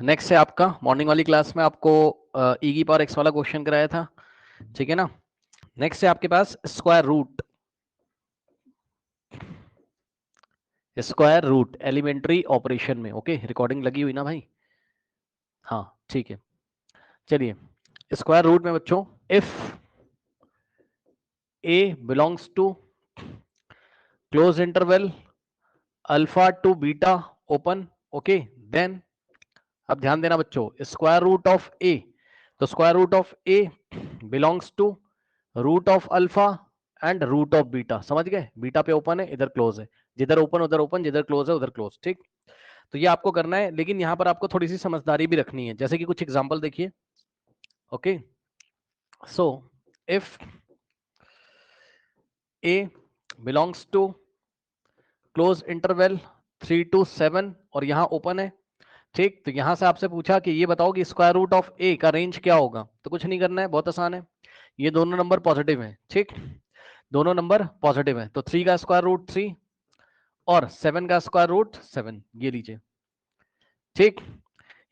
Next है आपका morning वाली क्लास में आपको ई की पावर एक्स वाला क्वेश्चन कराया था, ठीक है ना। नेक्स्ट है आपके पास स्क्वायर रूट एलिमेंट्री ऑपरेशन में। ओके, रिकॉर्डिंग लगी हुई ना भाई? हाँ ठीक है, चलिए। स्क्वायर रूट में बच्चों, if A belongs to close interval alpha to beta open, okay, then अब ध्यान देना बच्चों, स्क्वायर रूट ऑफ ए, तो square root of A belongs to root of alpha and root of beta. समझ गए? Beta पे ओपन है, इधर क्लोज है, जिधर ओपन उधर ओपन, जिधर क्लोज है उधर क्लोज। ठीक, तो ये आपको करना है, लेकिन यहां पर आपको थोड़ी सी समझदारी भी रखनी है, जैसे कि कुछ एग्जांपल देखिए। Okay, so if A belongs to close interval 3 to 7 और यहां ओपन है, ठीक, तो यहां से आपसे पूछा कि ये बताओ कि स्क्वायर रूट ऑफ ए का रेंज क्या होगा। तो कुछ नहीं करना है, बहुत आसान है, ये दोनों नंबर पॉजिटिव हैं, ठीक, दोनों नंबर पॉजिटिव हैं, तो 3 का स्क्वायर रूट 3 और 7 का स्क्वायर रूट 7, ये लीजिए, ठीक,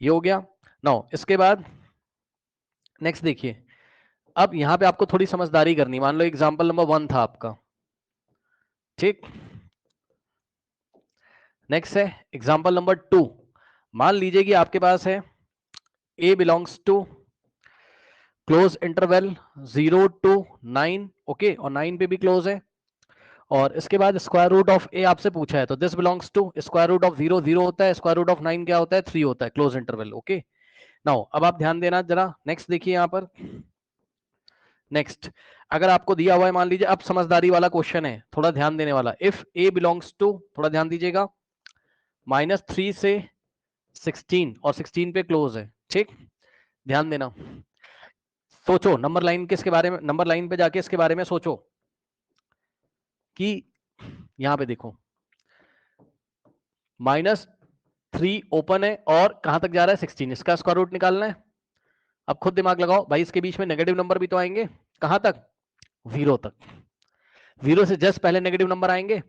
ये हो गया। नाउ इसके बाद नेक्स्ट देखिए, अब यहां पे आपको थोड़ी समझदारी करनी। मान लो एग्जांपल नंबर 1 था आपका, ठीक, नेक्स्ट है एग्जांपल नंबर 2। मान लीजिए कि आपके पास है a belongs to close interval 0 to 9, okay, और 9 पे भी क्लोज है, और इसके बाद स्क्वायर रूट ऑफ ए आपसे पूछा है, तो this belongs to square root of 0 0 होता है, स्क्वायर रूट ऑफ 9 क्या होता है, 3 होता है, क्लोज इंटरवल। ओके, नाउ अब आप ध्यान देना जरा, नेक्स्ट देखिए यहां पर। नेक्स्ट, अगर आपको दिया हुआ है, मान लीजिए, अब समझदारी वाला क्वेश्चन है, थोड़ा ध्यान देने वाला। इफ ए बिलोंग्स टू, थोड़ा ध्यान दीजिएगा, -3 से 16 और 16 पे क्लोज है, ठीक, ध्यान देना, सोचो नंबर लाइन किसके बारे में, नंबर लाइन पे जाके इसके बारे में सोचो कि यहां पे देखो -3 ओपन है और कहां तक जा रहा है, 16, इसका स्क्वायर रूट निकालना है। अब खुद दिमाग लगाओ भाई, इसके बीच में नेगेटिव नंबर भी तो आएंगे, कहां तक, 0 तक, 0 से जस्ट पहले नेगेटिव नंबर आएंगे,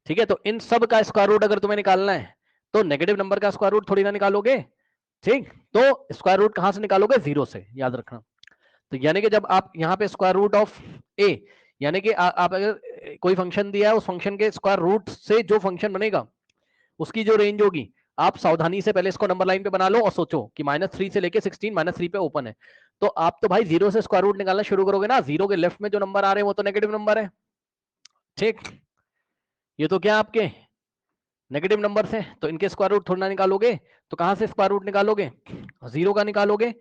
ठीक है। तो इन सब का स्क्वायर रूट अगर तुम्हें निकालना है, तो नेगेटिव नंबर का स्क्वायर रूट थोड़ी ना निकालोगे, ठीक, तो स्क्वायर रूट कहां से निकालोगे, 0 से, याद रखना। तो यानी कि जब आप यहाँ पे स्क्वायर रूट ऑफ ए, यानी कि आप अगर कोई फंक्शन दिया है, उस फंक्शन के स्क्वायर रूट से जो फंक्शन बनेगा उसकी जो रेंज होगी, आप सावधानी से पहले इसको नंबर लाइन पे बना लो और सोचो कि -3 से लेके 16, -3 पे ओपन है, तो आप तो भाई 0 से स्क्वायर रूट निकालना शुरू करोगे ना, 0 के लेफ्ट में जो नंबर आ रहे हैं वो तो नेगेटिव नंबर है, ठीक, ये तो क्या आपके नेगेटिव नंबर है, तो इनके स्क्वायर रूट थोड़ा निकालोगे, तो कहां से स्क्वायर रूट निकालोगे, 0 का निकालोगे।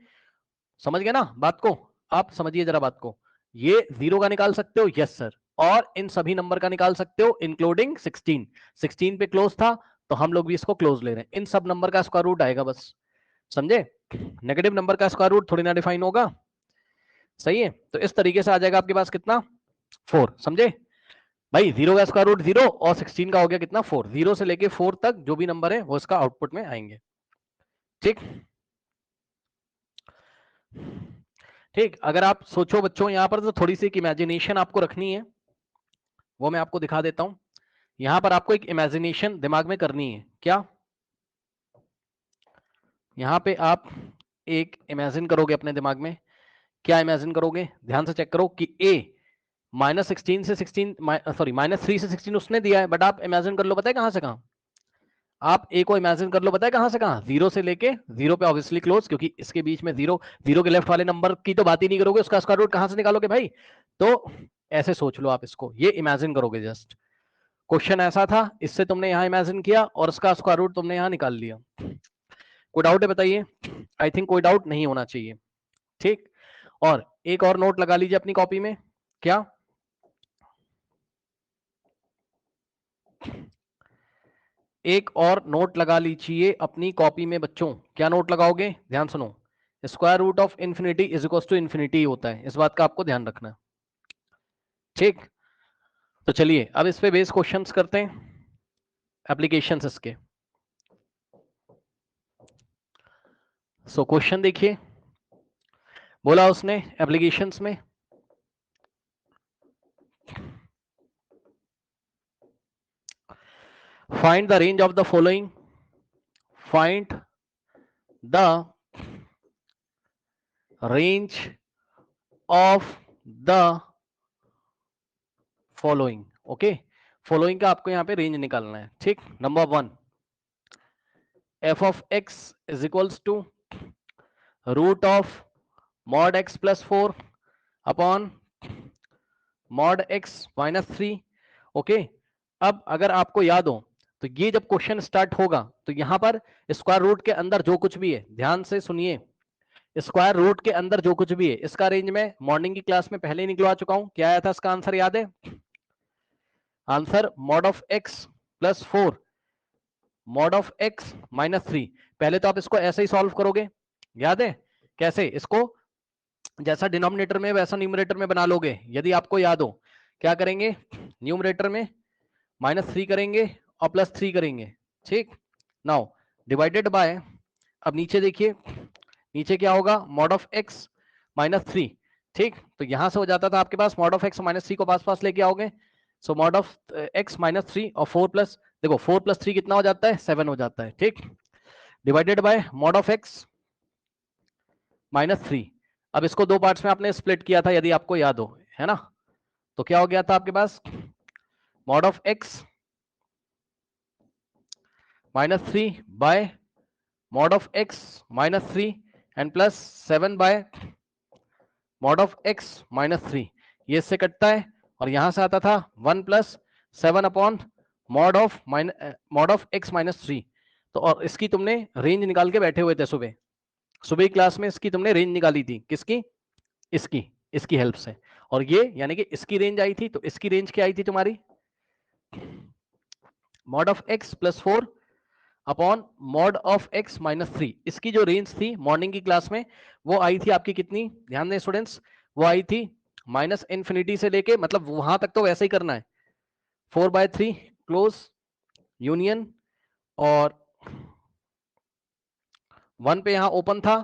समझ गए ना बात को? आप समझिए जरा बात को, ये 0 का निकाल सकते हो, यस सर, और इन सभी नंबर का निकाल सकते हो इंक्लूडिंग 16, 16 पे क्लोज था तो हम लोग भी इसको क्लोज ले रहे हैं, इन सब नंबर का स्क्वायर रूट आएगा बस, समझे? नेगेटिव नंबर का स्क्वायर रूट थोड़ी ना डिफाइन होगा, सही है, तो इस तरीके से आ जाएगा आपके पास कितना, 4, समझे भाई? 0 का स्क्वायर रूट 0 और 16 का हो गया कितना, 4, 0 से लेके 4 तक जो भी नंबर है वो इसका आउटपुट में आएंगे, ठीक, ठीक। अगर आप सोचो बच्चों यहां पर, तो थोड़ी सी इमेजिनेशन आपको रखनी है, वो मैं आपको दिखा देता हूं। यहां पर आपको एक इमेजिनेशन दिमाग में करनी है, क्या यहां पे आप एक इमेजिन करोगे अपने दिमाग में, क्या इमेजिन करोगे, ध्यान से चेक करो कि ए -16 से 16, सॉरी -3 से 16 उसने दिया है, बट आप इमेजिन कर लो, पता है कहां से कहां, आप ए को इमेजिन कर लो, पता है कहां से कहां, 0 से लेके 0 पे ऑब्वियसली क्लोज, क्योंकि इसके बीच में 0, 0 के लेफ्ट वाले नंबर की तो बात ही नहीं करोगे, उसका स्क्वायर रूट कहां से निकालोगे भाई? तो ऐसे सोच लो आप इसको, ये इमेजिन करोगे, जस्ट क्वेश्चन ऐसा था, इससे तुमने यहां इमेजिन किया और उसका स्क्वायर रूट तुमने यहां निकाल लिया। कोई डाउट है बताइए? आई थिंक कोई डाउट नहीं होना चाहिए, ठीक। और एक और नोट लगा लीजिए अपनी कॉपी में, क्या एक और नोट लगा लीजिए अपनी कॉपी में बच्चों, क्या नोट लगाओगे, ध्यान सुनो, square root of infinity is equal to infinity होता है, इस बात का आपको ध्यान रखना है, ठीक। तो चलिए अब इस पे बेस क्वेश्चंस करते हैं, एप्लीकेशंस इसके। सो क्वेश्चन देखिए, बोला उसने एप्लीकेशंस में, find the range of the following, find the range of the following. Okay, following का आपको यहां पे रेंज निकालना है। ठीक, number 1, F of x is equals to root of mod X plus 4 upon mod X minus 3। Okay, अब अगर आपको याद हो तो ये जब क्वेश्चन स्टार्ट होगा तो यहां पर स्क्वायर रूट के अंदर जो कुछ भी है, ध्यान से सुनिए, स्क्वायर रूट के अंदर जो कुछ भी है इसका रेंज में मॉर्निंग की क्लास में पहले ही निकलवा चुका हूं। क्या आया था इसका आंसर, याद है? Answer mod of x plus 4 mod of x minus 3। पहले तो आप इसको ऐसे ही सॉल्व करोगे, याद है कैसे? इसको जैसा डिनोमिनेटर में वैसा न्यूमरेटर में बना लोगे। यदि आपको याद हो, क्या करेंगे? न्यूमरेटर में -3 करेंगे और +3 करेंगे। ठीक, नाउ डिवाइडेड बाय, अब नीचे देखिए, नीचे क्या होगा? Mod of x -3। ठीक, तो यहां से हो जाता था आपके पास मॉड ऑफ एक्स -3 को पास पास लेके आओगे, सो मॉड ऑफ एक्स -3 और 4 प्लस, देखो 4 + 3 कितना हो जाता है? 7 हो जाता है। ठीक, divided by mod of x -3। अब इसको दो पार्ट्स में आपने स्प्लिट किया था यदि आपको याद हो, है ना? तो क्या हो गया था आपके पास? Mod of x -3 by mod of x -3 and plus 7 by mod of x -3। ये इससे कटता है और यहां से आता था 1 + 7 अपॉन मॉड ऑफ एक्स -3। तो और इसकी तुमने रेंज निकाल के बैठे हुए थे सुबह सुबह क्लास में, इसकी तुमने रेंज निकाली थी। किसकी? इसकी, इसकी हेल्प से। और ये यानी कि इसकी रेंज आई थी, तो इसकी रेंज क्या आई थी तुम्हारी? Mod of x plus 4 upon mod of x -3। इसकी जो रेंज थी मॉर्निंग की क्लास में वो आई थी आपकी कितनी? ध्यान दें स्टूडेंट्स, वो आई थी -इन्फिनिटी से लेके, मतलब वहां तक तो वैसे ही करना है, 4/3 क्लोज यूनियन और 1 पे यहां ओपन था।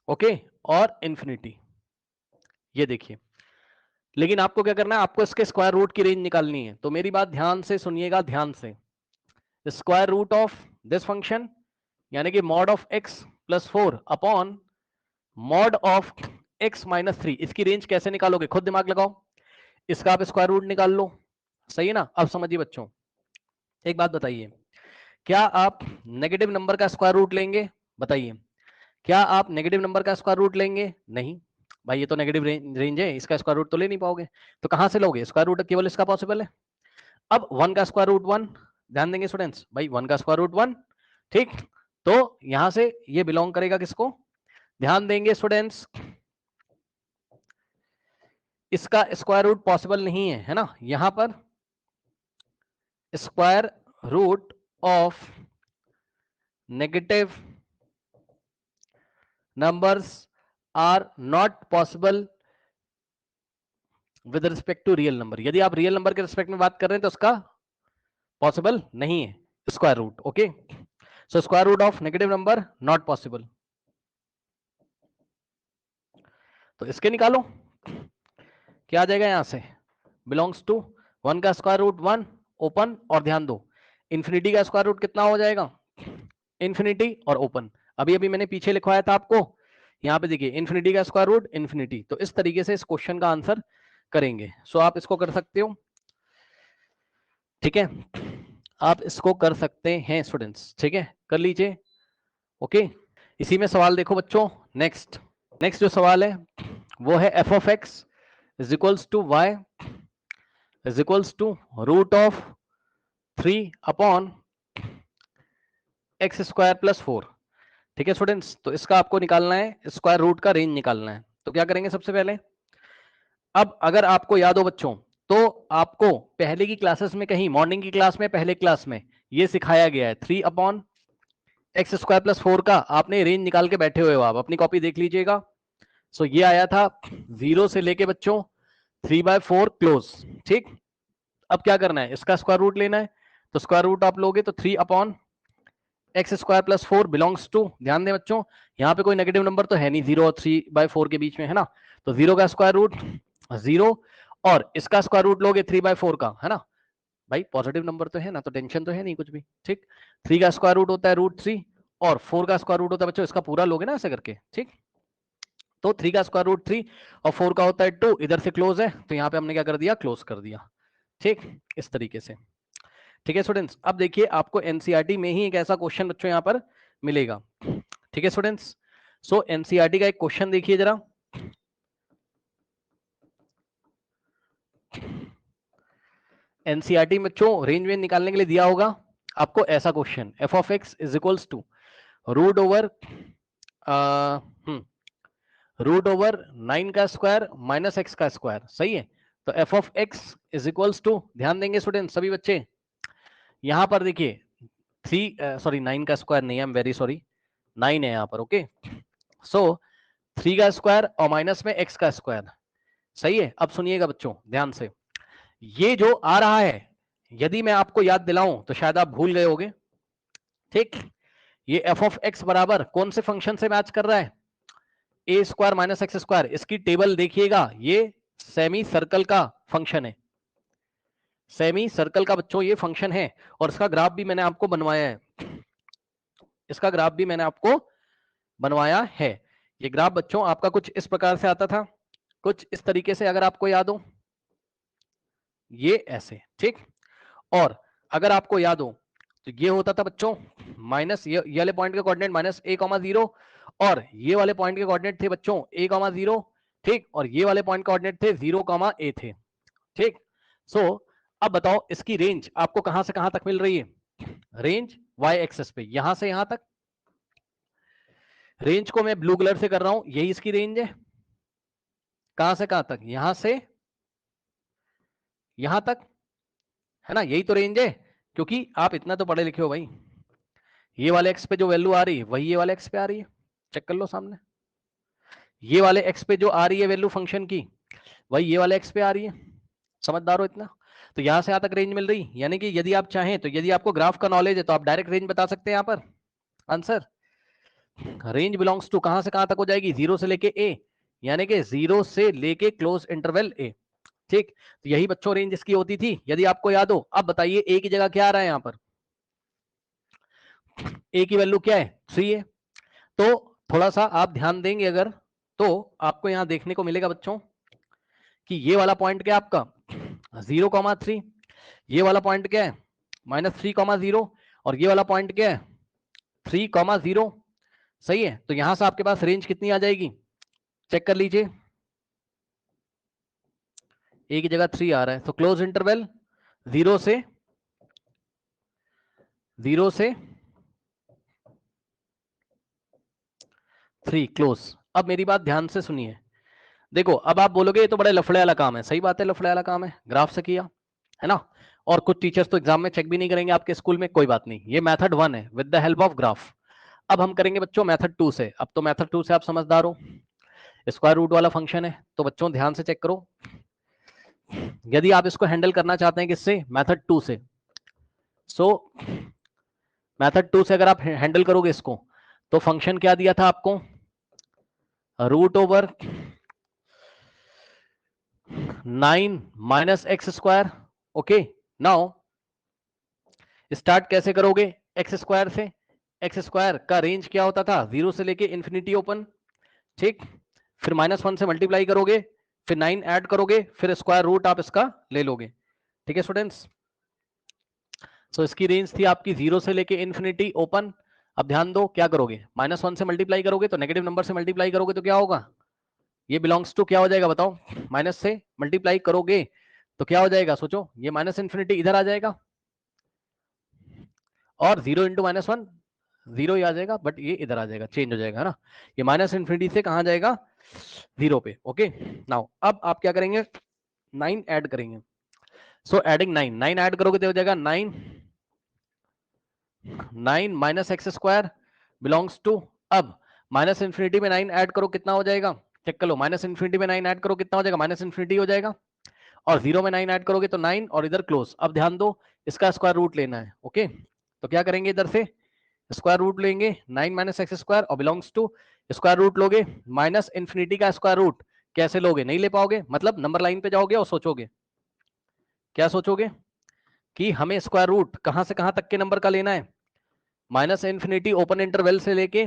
ओके, और इन्फिनिटी। ये देखिए, लेकिन आपको क्या करना है? आपको इसके स्क्वायर रूट की रेंज निकालनी है। तो मेरी बात ध्यान से सुनिएगा, ध्यान से। Square root of this function यानी कि mod of x plus 4 upon mod of x -3, इसकी रेंज कैसे निकालोगे? खुद दिमाग लगाओ, इसका आप स्क्वायर रूट निकाल लो। सही है ना? अब समझिए बच्चों, एक बात बताइए, क्या आप नेगेटिव नंबर का स्क्वायर रूट लेंगे? बताइए, क्या आप नेगेटिव नंबर का स्क्वायर रूट लेंगे? नहीं भाई, ये तो नेगेटिव रेंज है, इसका स्क्वायर रूट तो ले नहीं पाओगे। तो कहां से लोगे स्क्वायर रूट? केवल इसका पॉसिबल है। अब 1 का स्क्वायर रूट 1, ध्यान देंगे स्टूडेंट्स, भाई 1 का स्क्वायर रूट 1। ठीक, तो यहां से ये बिलोंग करेगा किसको? ध्यान देंगे स्टूडेंट्स, इसका स्क्वायर रूट पॉसिबल नहीं है, है ना? यहां पर square root of negative numbers are not possible with respect to real number. यदि आप रियल नंबर के रिस्पेक्ट में बात कर रहे हैं तो उसका पॉसिबल नहीं है square root. Okay, so square root of negative number not possible. तो इसके निकालो, क्या आ जाएगा? यहां से बिलोंग्स टू 1 का स्क्वायर रूट 1 ओपन, और ध्यान दो इन्फिनिटी का स्क्वायर रूट कितना हो जाएगा? इन्फिनिटी और ओपन। अभी अभी मैंने पीछे लिखवाया था आपको, यहाँ पे देखिए इन्फिनिटी का स्क्वायर रूट इन्फिनिटी। तो इस तरीके से इस क्वेश्चन का आंसर करेंगे। सो आप इसको कर सकते हो, ठीक है, आप इसको कर सकते हैं स्टूडेंट्स, ठीक है, कर लीजिए। ओके, इसी में सवाल देखो बच्चों, नेक्स्ट जो सवाल है वो है f of x is equals to y is equals to root of 3 upon x square plus 4। ठीक है स्टूडेंट्स, तो इसका आपको निकालना है, स्क्वायर रूट का रेंज निकालना है। तो क्या करेंगे सबसे पहले? अब अगर आपको याद हो बच्चों, तो आपको पहले की क्लासेस में, कहीं मॉर्निंग की क्लास में, पहले क्लास में ये सिखाया गया है 3 अपॉन एक्स स्क्वायर प्लस 4 का आपने रेंज निकाल के बैठे हुए हो। आप अपनी कॉपी देख लीजिएगा। सो ये आया था 0 से लेके बच्चों 3/4 क्लोज। ठीक, अब क्या करना है? इसका स्क्वायर रूट लेना है। तो स्क्वायर रूट आप लोगे तो 3 upon x square plus 4 belongs to, ध्यान दें बच्चों, यहाँ पे कोई नेगेटिव नंबर तो है नहीं, 0 और 3/4 के बीच में, है ना? तो 0 का स्क्वायर रूट 0 और इसका स्क्वायर रूट लोगे 3/4 का, है ना? भाई पॉजिटिव नंबर तो है ना, तो टेंशन तो है नहीं कुछ भी। ठीक, 3 का स्क्वायर रूट होता है √3 और 4 का स्क्वायर रूट होता है बच्चों इसका पूरा लोगे ना ऐसे करके, ठीक। तो 3 का स्क्वायर रूट 3 और 4 का होता है 2, इधर से क्लोज है तो यहाँ पे हमने क्या कर दिया, क्लोज कर दिया, ठीक, इस तरीके से। ठीक है स्टूडेंट्स, अब देखिए आपको एनसीईआरटी में ही एक ऐसा क्वेश्चन बच्चों यहाँ पर मिलेगा। ठीक है स्टूडेंट्स, सो एनसीईआरटी का एक क्वेश्चन देखिए जरा। एनसीईआरटी में बच्चों रेंज में निकालने के लिए दिया होगा आपको ऐसा question, f of x is equals to root over root over 9 का स्क्वायर माइनस एक्स का स्क्वायर, सही है। तो f of x is equals to, ध्यान देंगे स्टूडेंट सभी बच्चे, यहां पर देखिए 9 का स्क्वायर नहीं है, आई एम वेरी सॉरी, 9 है यहाँ पर, ओके। सो 3 का स्क्वायर और माइनस में एक्स का स्क्वायर, सही है। अब सुनिएगा बच्चों ध्यान से, ये जो आ रहा है यदि मैं आपको याद दिलाऊं तो शायद आप भूल गए होंगे, ठीक। ये एफ ऑफ एक्स बराबर कौन से फंक्शन से मैच कर रहा है, ए स्क्वायर माइनस एक्स स्क्वायर। इसकी टेबल देखिएगा, ये सेमी सर्कल का फंक्शन है, सेमी सर्कल का बच्चों ये फंक्शन है, और इसका ग्राफ भी मैंने आपको बनवाया है, इसका ग्राफ भी मैंने आपको बनवाया है। ये ग्राफ बच्चों आपका कुछ इस प्रकार से आता था, कुछ इस तरीके से, अगर आपको याद हो, ये ऐसे, ठीक। और अगर आपको याद हो तो ये होता था बच्चों माइनस, ये वाले पॉइंट के कोऑर्डिनेट माइनस a, 0, और ये वाले पॉइंट के कोऑर्डिनेट थे बच्चों a, 0, ठीक, और ये वाले पॉइंट कोऑर्डिनेट थे 0, a थे, ठीक। सो अब बताओ इसकी रेंज आपको कहां से कहां तक मिल रही है, रेंज y एक्सिस पे यहां से यहां तक, रेंज को मैं ब्लू कलर से कर रहा हूं, यही इसकी रेंज है, कहां से कहां तक, यहां से यहां तक, है ना, यही तो रेंज है, क्योंकि आप इतना तो पढ़े लिखे हो भाई, ये वाले एक्स पे जो वैल्यू आ रही है वही ये वाले एक्स पे आ रही है, चेक कर लो सामने, ये वाले एक्स पे जो आ रही है वैल्यू फंक्शन की वही ये वाले एक्स पे आ रही है, समझदार हो इतना। तो यहां से यहां तक रेंज मिल रही, यानी कि यदि आप चाहें तो, यदि आपको ग्राफ का नॉलेज है तो आप डायरेक्ट रेंज बता सकते हैं यहाँ पर आंसर। रेंज बिलोंग्स टू कहां से कहां तक हो जाएगी, 0 से लेके ए, यानी कि 0 से लेके क्लोज इंटरवल ए, ठीक। तो यही बच्चों रेंज इसकी होती थी, यदि आपको याद हो। अब बताइए ए की जगह क्या आ रहा है यहाँ पर, ए की वैल्यू क्या है, 3 है। तो थोड़ा सा आप ध्यान देंगे अगर, तो आपको यहां देखने को मिलेगा बच्चों कि ये वाला पॉइंट क्या है आपका 0,3, ये वाला पॉइंट क्या है -3,0, और ये वाला पॉइंट क्या है 3,0, सही है। तो यहां से आपके पास रेंज कितनी आ जाएगी, चेक कर लीजिए, ए की जगह 3 आ रहा है, तो क्लोज इंटरवल 0 से 3 क्लोज। अब मेरी बात ध्यान से सुनिए, देखो अब आप बोलोगे ये तो बड़े लफड़े वाला काम है, सही बात है, लफड़े वाला काम है, ग्राफ से किया है ना, और कुछ टीचर्स तो एग्जाम में चेक भी नहीं करेंगे आपके स्कूल में, कोई बात नहीं, ये मेथड 1 है with the help of graph. अब हम करेंगे बच्चों मेथड 2 से, अब तो मेथड 2 से आप समझदार हो, स्क्वायर रूट वाला फंक्शन है, तो बच्चों ध्यान से चेक करो, यदि आप इसको हैंडल करना चाहते हैं किससे, मेथड 2 से, सो मेथड 2 से अगर आप हैंडल करोगे इसको, तो फंक्शन क्या दिया था आपको, root over 9 minus x square, okay. Now start कैसे करोगे, एक्स स्क्वायर से, एक्स स्क्वायर का रेंज क्या होता था 0 से लेके इन्फिनिटी ओपन, ठीक। फिर -1 से मल्टीप्लाई करोगे, फिर 9 ऐड करोगे, फिर स्क्वायर रूट आप इसका ले लोगे, ठीक है स्टूडेंट्स। सो इसकी रेंज थी आपकी 0 से लेके इन्फिनिटी ओपन। अब ध्यान दो क्या करोगे, -1 से मल्टीप्लाई करोगे तो नेगेटिव नंबर से मल्टीप्लाई करोगे तो क्या होगा, ये बिलोंग्स टू क्या हो जाएगा बताओ, माइनस से मल्टीप्लाई करोगे तो क्या हो जाएगा, सोचो, ये माइनस इन्फिनिटी इधर आ जाएगा, और 0 इंटू -1 0 ही आ जाएगा, बट ये इधर आ जाएगा, चेंज हो जाएगा, है ना, ये माइनस इन्फिनिटी से कहां जाएगा 0 पे, ओके। नाउ अब आप क्या करेंगे, 9 ऐड करेंगे, सो एडिंग 9 ऐड करोगे तो हो जाएगा 9 minus x square belongs to, अब माइनस इन्फिनिटी में 9 ऐड करो कितना हो जाएगा, चेक कर लो, माइनस इन्फिनिटी में 9 ऐड करो कितना हो जाएगा, माइनस इन्फिनिटी हो जाएगा, और 0 में 9 ऐड करोगे तो 9, और इधर क्लोज। अब ध्यान दो इसका स्क्वायर रूट लेना है, ओके। तो क्या करेंगे, इधर से स्क्वायर रूट लेंगे 9 माइनस एक्स स्क्वायर, और बिलोंग्स टू स्क्वायर रूट लोगे, माइनस इन्फिनिटी का स्क्वायर रूट कैसे लोगे, नहीं ले पाओगे, मतलब नंबर लाइन पे जाओगे और सोचोगे, क्या सोचोगे कि हमें स्क्वायर रूट कहां से कहां तक के नंबर का लेना है, माइनस इन्फिनिटी ओपन इंटरवल से लेके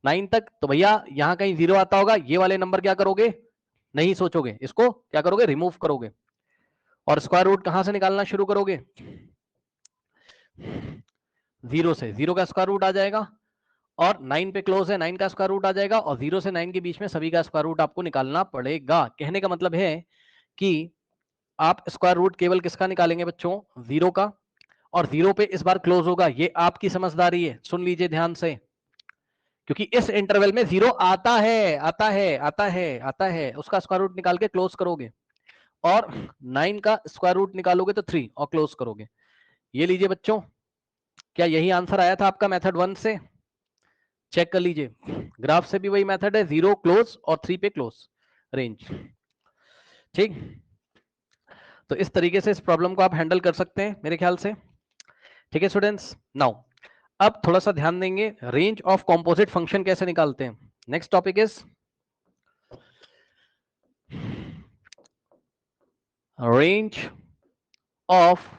9 तक, तो भैया यहां कहीं 0 आता होगा, ये वाले नंबर क्या करोगे, नहीं सोचोगे, इसको क्या करोगे, रिमूव करोगे, और स्क्वायर रूट कहां से निकालना शुरू करोगे, 0 से, 0 का स्क्वायर रूट आ जाएगा, और 9 पे क्लोज है, 9 का स्क्वायर रूट आ जाएगा, और 0 से 9 के बीच में सभी का स्क्वायर रूट आपको निकालना पड़ेगा। कहने का मतलब है कि आप स्क्वायर रूट केवल किसका निकालेंगे बच्चों, 0 का, और 0 पे इस बार क्लोज होगा, ये आपकी समझदारी है, सुन लीजिए ध्यान से, क्योंकि इस इंटरवल में 0 आता है, आता है, आता है, आता है, उसका स्क्वायर रूट निकाल के क्लोज करोगे, और 9 का स्क्वायर रूट निकालोगे तो 3 और क्लोज करोगे। ये लीजिए बच्चों, क्या यही आंसर आया था आपका मेथड 1 से, चेक कर लीजिए, ग्राफ से भी वही मेथड है, 0 क्लोज और 3 पे क्लोज रेंज। ठीक, तो इस तरीके से इस प्रॉब्लम को आप हैंडल कर सकते हैं मेरे ख्याल से। ठीक है स्टूडेंट्स, नाउ अब थोड़ा सा ध्यान देंगे, रेंज ऑफ कॉम्पोजिट फंक्शन कैसे निकालते हैं। Next topic is range of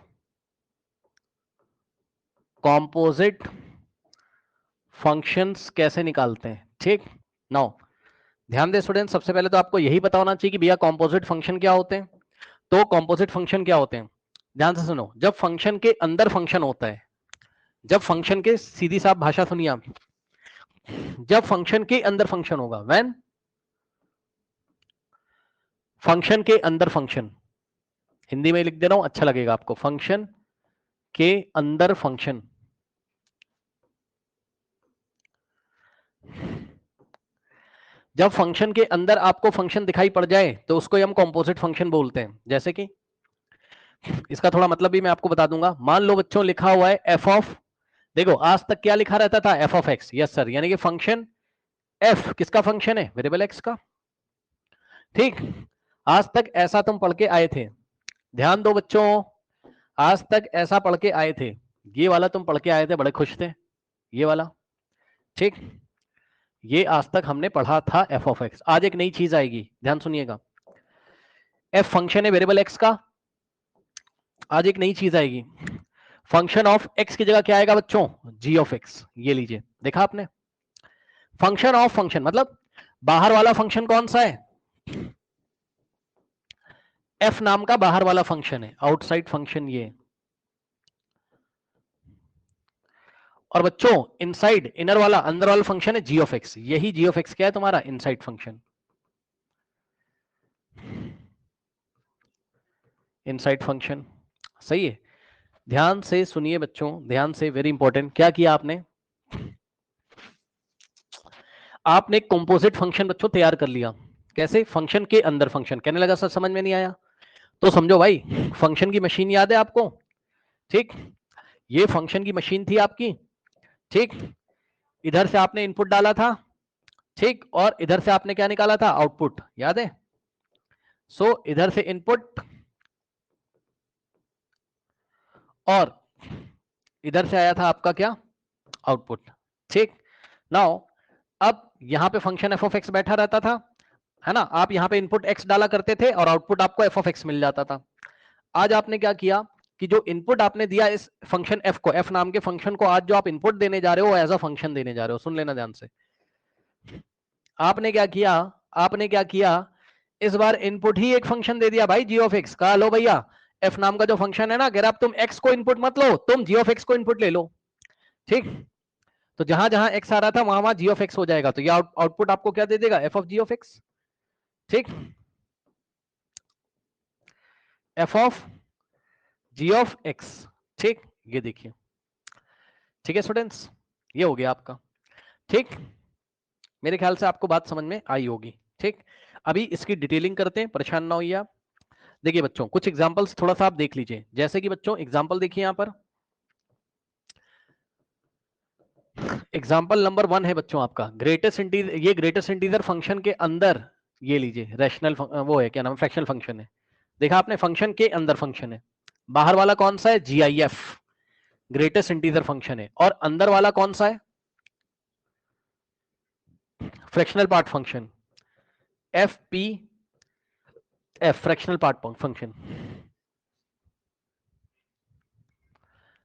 composite functions कैसे निकालते हैं। ठीक, नाउ ध्यान दे स्टूडेंट, सबसे पहले तो आपको यही पता होना चाहिए कि भैया कॉम्पोजिट फंक्शन क्या होते हैं। तो कॉम्पोजिट फंक्शन क्या होते हैं, ध्यान से सुनो, जब फंक्शन के अंदर फंक्शन होता है, जब फंक्शन के, सीधी साफ भाषा सुनिए आप, जब फंक्शन के अंदर फंक्शन होगा, व्हेन फंक्शन के अंदर फंक्शन, हिंदी में लिख दे रहा हूं अच्छा लगेगा आपको, फंक्शन के अंदर फंक्शन, जब फंक्शन के अंदर आपको फंक्शन दिखाई पड़ जाए तो उसको हम कॉम्पोजिट फंक्शन बोलते हैं। जैसे कि इसका थोड़ा मतलब भी मैं आपको बता दूंगा, मान लो बच्चों लिखा हुआ है एफ ऑफ, देखो आज तक क्या लिखा रहता था, F of x, yes sir, यानी कि फंक्शन एफ किसका फंक्शन है, वेरिएबल एक्स का। ठीक, आज तक ऐसा तुम पढ़ के आए थे, ध्यान दो बच्चों, आज तक ऐसा पढ़ के आए थे, ये वाला तुम पढ़ के आए थे, बड़े खुश थे, ये वाला। ठीक, ये आज तक हमने पढ़ा था एफ ऑफ एक्स। आज एक नई चीज आएगी, ध्यान सुनिएगा, एफ फंक्शन है वेरिएबल एक्स का, आज एक नई चीज आएगी, फंक्शन ऑफ एक्स की जगह क्या आएगा बच्चों, जी ऑफ एक्स। ये लीजिए, देखा आपने, फंक्शन ऑफ फंक्शन मतलब बाहर वाला फंक्शन कौन सा है, एफ नाम का बाहर वाला फंक्शन है, आउटसाइड फंक्शन ये। और बच्चों इनसाइड, इनर वाला, अंदर वाला फंक्शन है जी ऑफ एक्स, यही जी ऑफ एक्स क्या है तुम्हारा, इनसाइड फंक्शन, इनसाइड फंक्शन। सही है, ध्यान से सुनिए बच्चों, ध्यान से, वेरी इंपॉर्टेंट, क्या किया आपने, आपने कंपोजिट फंक्शन बच्चों तैयार कर लिया। कैसे, फंक्शन के अंदर फंक्शन, कहने लगा सर समझ में नहीं आया, तो समझो भाई, फंक्शन की मशीन याद है आपको, ठीक, ये फंक्शन की मशीन थी आपकी, ठीक, इधर से आपने इनपुट डाला था, ठीक, और इधर से आपने क्या निकाला था, आउटपुट, याद है। सो इधर से इनपुट और इधर से आया था आपका क्या, आउटपुट। ठीक, नाउ अब यहां पे फंक्शन एफ ऑफ एक्स बैठा रहता था, है ना, आप यहां पे इनपुट एक्स डाला करते थे और आउटपुट आपको एफ ऑफ एक्स मिल जाता था। आज आपने क्या किया कि जो इनपुट आपने दिया इस फंक्शन एफ को, एफ नाम के फंक्शन को, आज जो आप इनपुट देने जा रहे हो एज अ फंक्शन देने जा रहे हो, सुन लेना ध्यान से। आपने क्या किया, आपने क्या किया, इस बार इनपुट ही एक फंक्शन दे दिया भाई, जी ऑफ एक्स का, लो भैया एफ नाम का जो फंक्शन है ना, अगर आप तुम एक्स को इनपुट मत लो, तुम जी ऑफ एक्स को इनपुट ले लो। ठीक, तो जहां जहां एक्स आ रहा था वहां वहां जी ऑफ एक्स हो जाएगा, तो ये आउटपुट आपको क्या दे देगा, f of g of x. ठीक, f of g of x. ठीक, ये देखिए, ठीक है स्टूडेंट्स, ये हो गया आपका। ठीक, मेरे ख्याल से आपको बात समझ में आई होगी। ठीक, अभी इसकी डिटेलिंग करते हैं, परेशान ना होइए आप। देखिए बच्चों कुछ एग्जांपल्स थोड़ा सा आप देख लीजिए, जैसे कि बच्चों एग्जांपल देखिए यहां पर, एग्जांपल नंबर 1 है बच्चों आपका, ग्रेटेस्ट इंटीजर, ये ग्रेटेस्ट इंटीजर फंक्शन के अंदर, ये लीजिए रैशनल वो है, क्या नाम, फ्रैक्शनल फंक्शन है, देखा आपने, फंक्शन के अंदर फंक्शन है, बाहर वाला कौन सा है, जीआईएफ, ग्रेटेस्ट इंटीजर फंक्शन है, और अंदर वाला कौन सा है, fractional part function, F P F, fractional part function,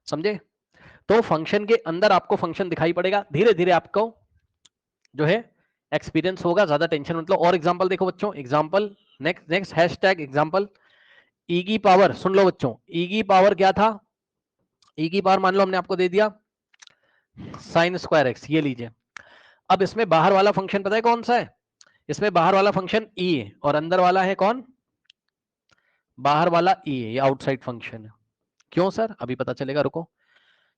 समझे। तो फंक्शन के अंदर आपको फंक्शन दिखाई पड़ेगा, धीरे धीरे आपको जो है एक्सपीरियंस होगा, ज्यादा टेंशन मत लो। और एग्जांपल देखो बच्चों, example next next hashtag example. E की पावर, सुन लो बच्चों, ई की पावर क्या था? ई की पावर मान लो हमने आपको दे दिया साइन स्क्वायर एक्स, ये लीजिए। अब इसमें बाहर वाला फंक्शन पता है कौन सा है? इसमें बाहर वाला फंक्शन ई है और अंदर वाला है कौन? बाहर वाला ई है, ये आउटसाइड फंक्शन है। क्यों सर? अभी पता चलेगा, रुको।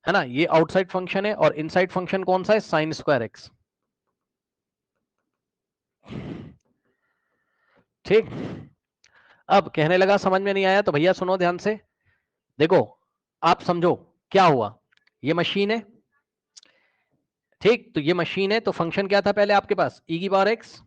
है ना, ये आउटसाइड फंक्शन है और इनसाइड फंक्शन कौन सा है? Sign square x. ठीक। अब कहने लगा समझ में नहीं आया, तो भैया सुनो ध्यान से, देखो आप समझो क्या हुआ। ये मशीन है, ठीक, तो ये मशीन है, तो फंक्शन क्या था पहले आपके पास? ई की पावर एक्स।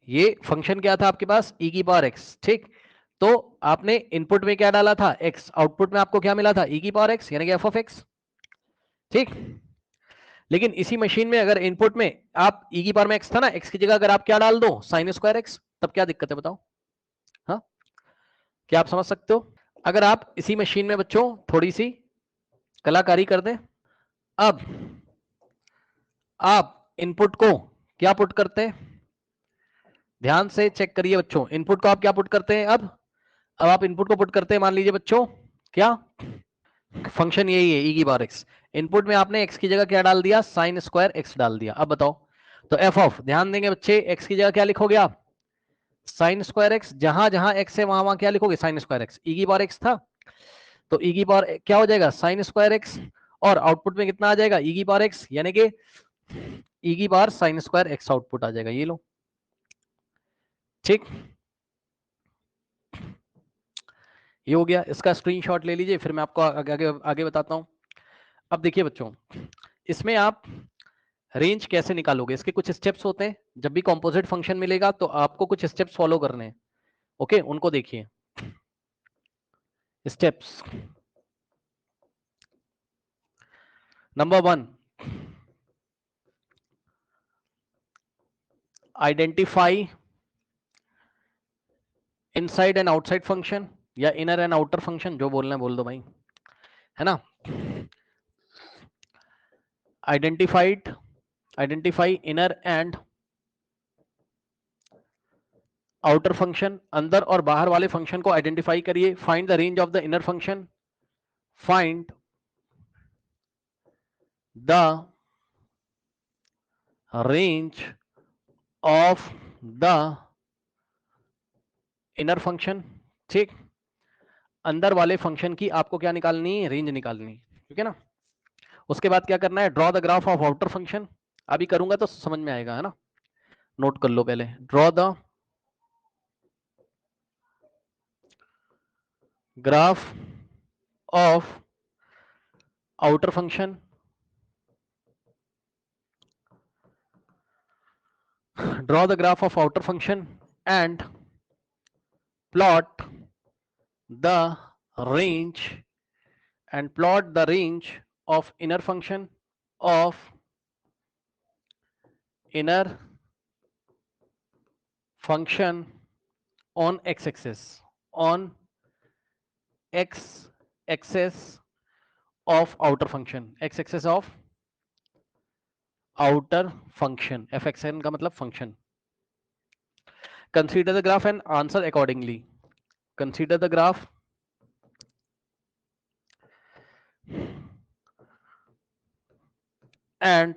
ये फंक्शन क्या था आपके पास? ई की पावर एक्स, ठीक। तो आपने इनपुट में क्या डाला था? एक्स। आउटपुट में आपको क्या मिला था? ई की पावर एक्स, यानी कि एफ ऑफ एक्स, ठीक। लेकिन इसी मशीन में अगर इनपुट में आप ई की पावर में एक्स था ना, एक्स की जगह अगर आप क्या डाल दो? साइन स्क्वायर एक्स, तब क्या दिक्कत है बताओ? हाँ, क्या आप समझ सकते हो? अगर आप इसी मशीन में बच्चों थोड़ी सी कलाकारी कर दें, अब आप इनपुट को क्या पुट करते हैं? ध्यान से चेक करिए बच्चों, इनपुट को आप क्या पुट करते हैं? अब आप इनपुट को पुट करते हैं, मान लीजिए बच्चों क्या फंक्शन यही है ई की पावर एक्स। इनपुट में आपने एक्स की जगह क्या डाल दिया? साइन स्क्वायर एक्स डाल दिया। अब बताओ, तो एफ ऑफ, ध्यान देंगे बच्चे, एक्स की जगह क्या लिखोगे आप? Sign square x. जहां जहां एक्स है वहां वहां क्या लिखोगे? Sign square x. ई की पावर एक्स था, तो ई की पावर क्या हो जाएगा? Sign square x. और आउटपुट में कितना आ जाएगा? ई की पावर एक्स, यानी कि ई की power sine square x output आ जाएगा। ये लो, ठीक, ये हो गया। इसका स्क्रीनशॉट ले लीजिए, फिर मैं आपको आगे आगे, आगे बताता हूं। अब देखिए बच्चों, इसमें आप रेंज कैसे निकालोगे? इसके कुछ स्टेप्स होते हैं। जब भी कॉम्पोजिट फंक्शन मिलेगा तो आपको कुछ स्टेप्स फॉलो करने हैं, ओके, उनको देखिए। Steps number 1, identify inside and outside function, या इनर एंड आउटर फंक्शन, जो बोलना है बोल दो भाई, है ना। Identify inner and outer function, अंदर और बाहर वाले फंक्शन को आइडेंटिफाई करिए। Find the range of the inner function, find the range of the inner function, ठीक। अंदर वाले फंक्शन की आपको क्या निकालनी है? रेंज निकालनी, ठीक है ना। उसके बाद क्या करना है? Draw the graph of outer function. अभी करूंगा तो समझ में आएगा, है ना, नोट कर लो पहले। Draw the graph of outer function, draw the graph of outer function and plot the range of inner function of inner function on x-axis, on x-axis of outer function, x-axis of outer function, fxn का मतलब function. Consider the graph and answer accordingly. Consider the graph and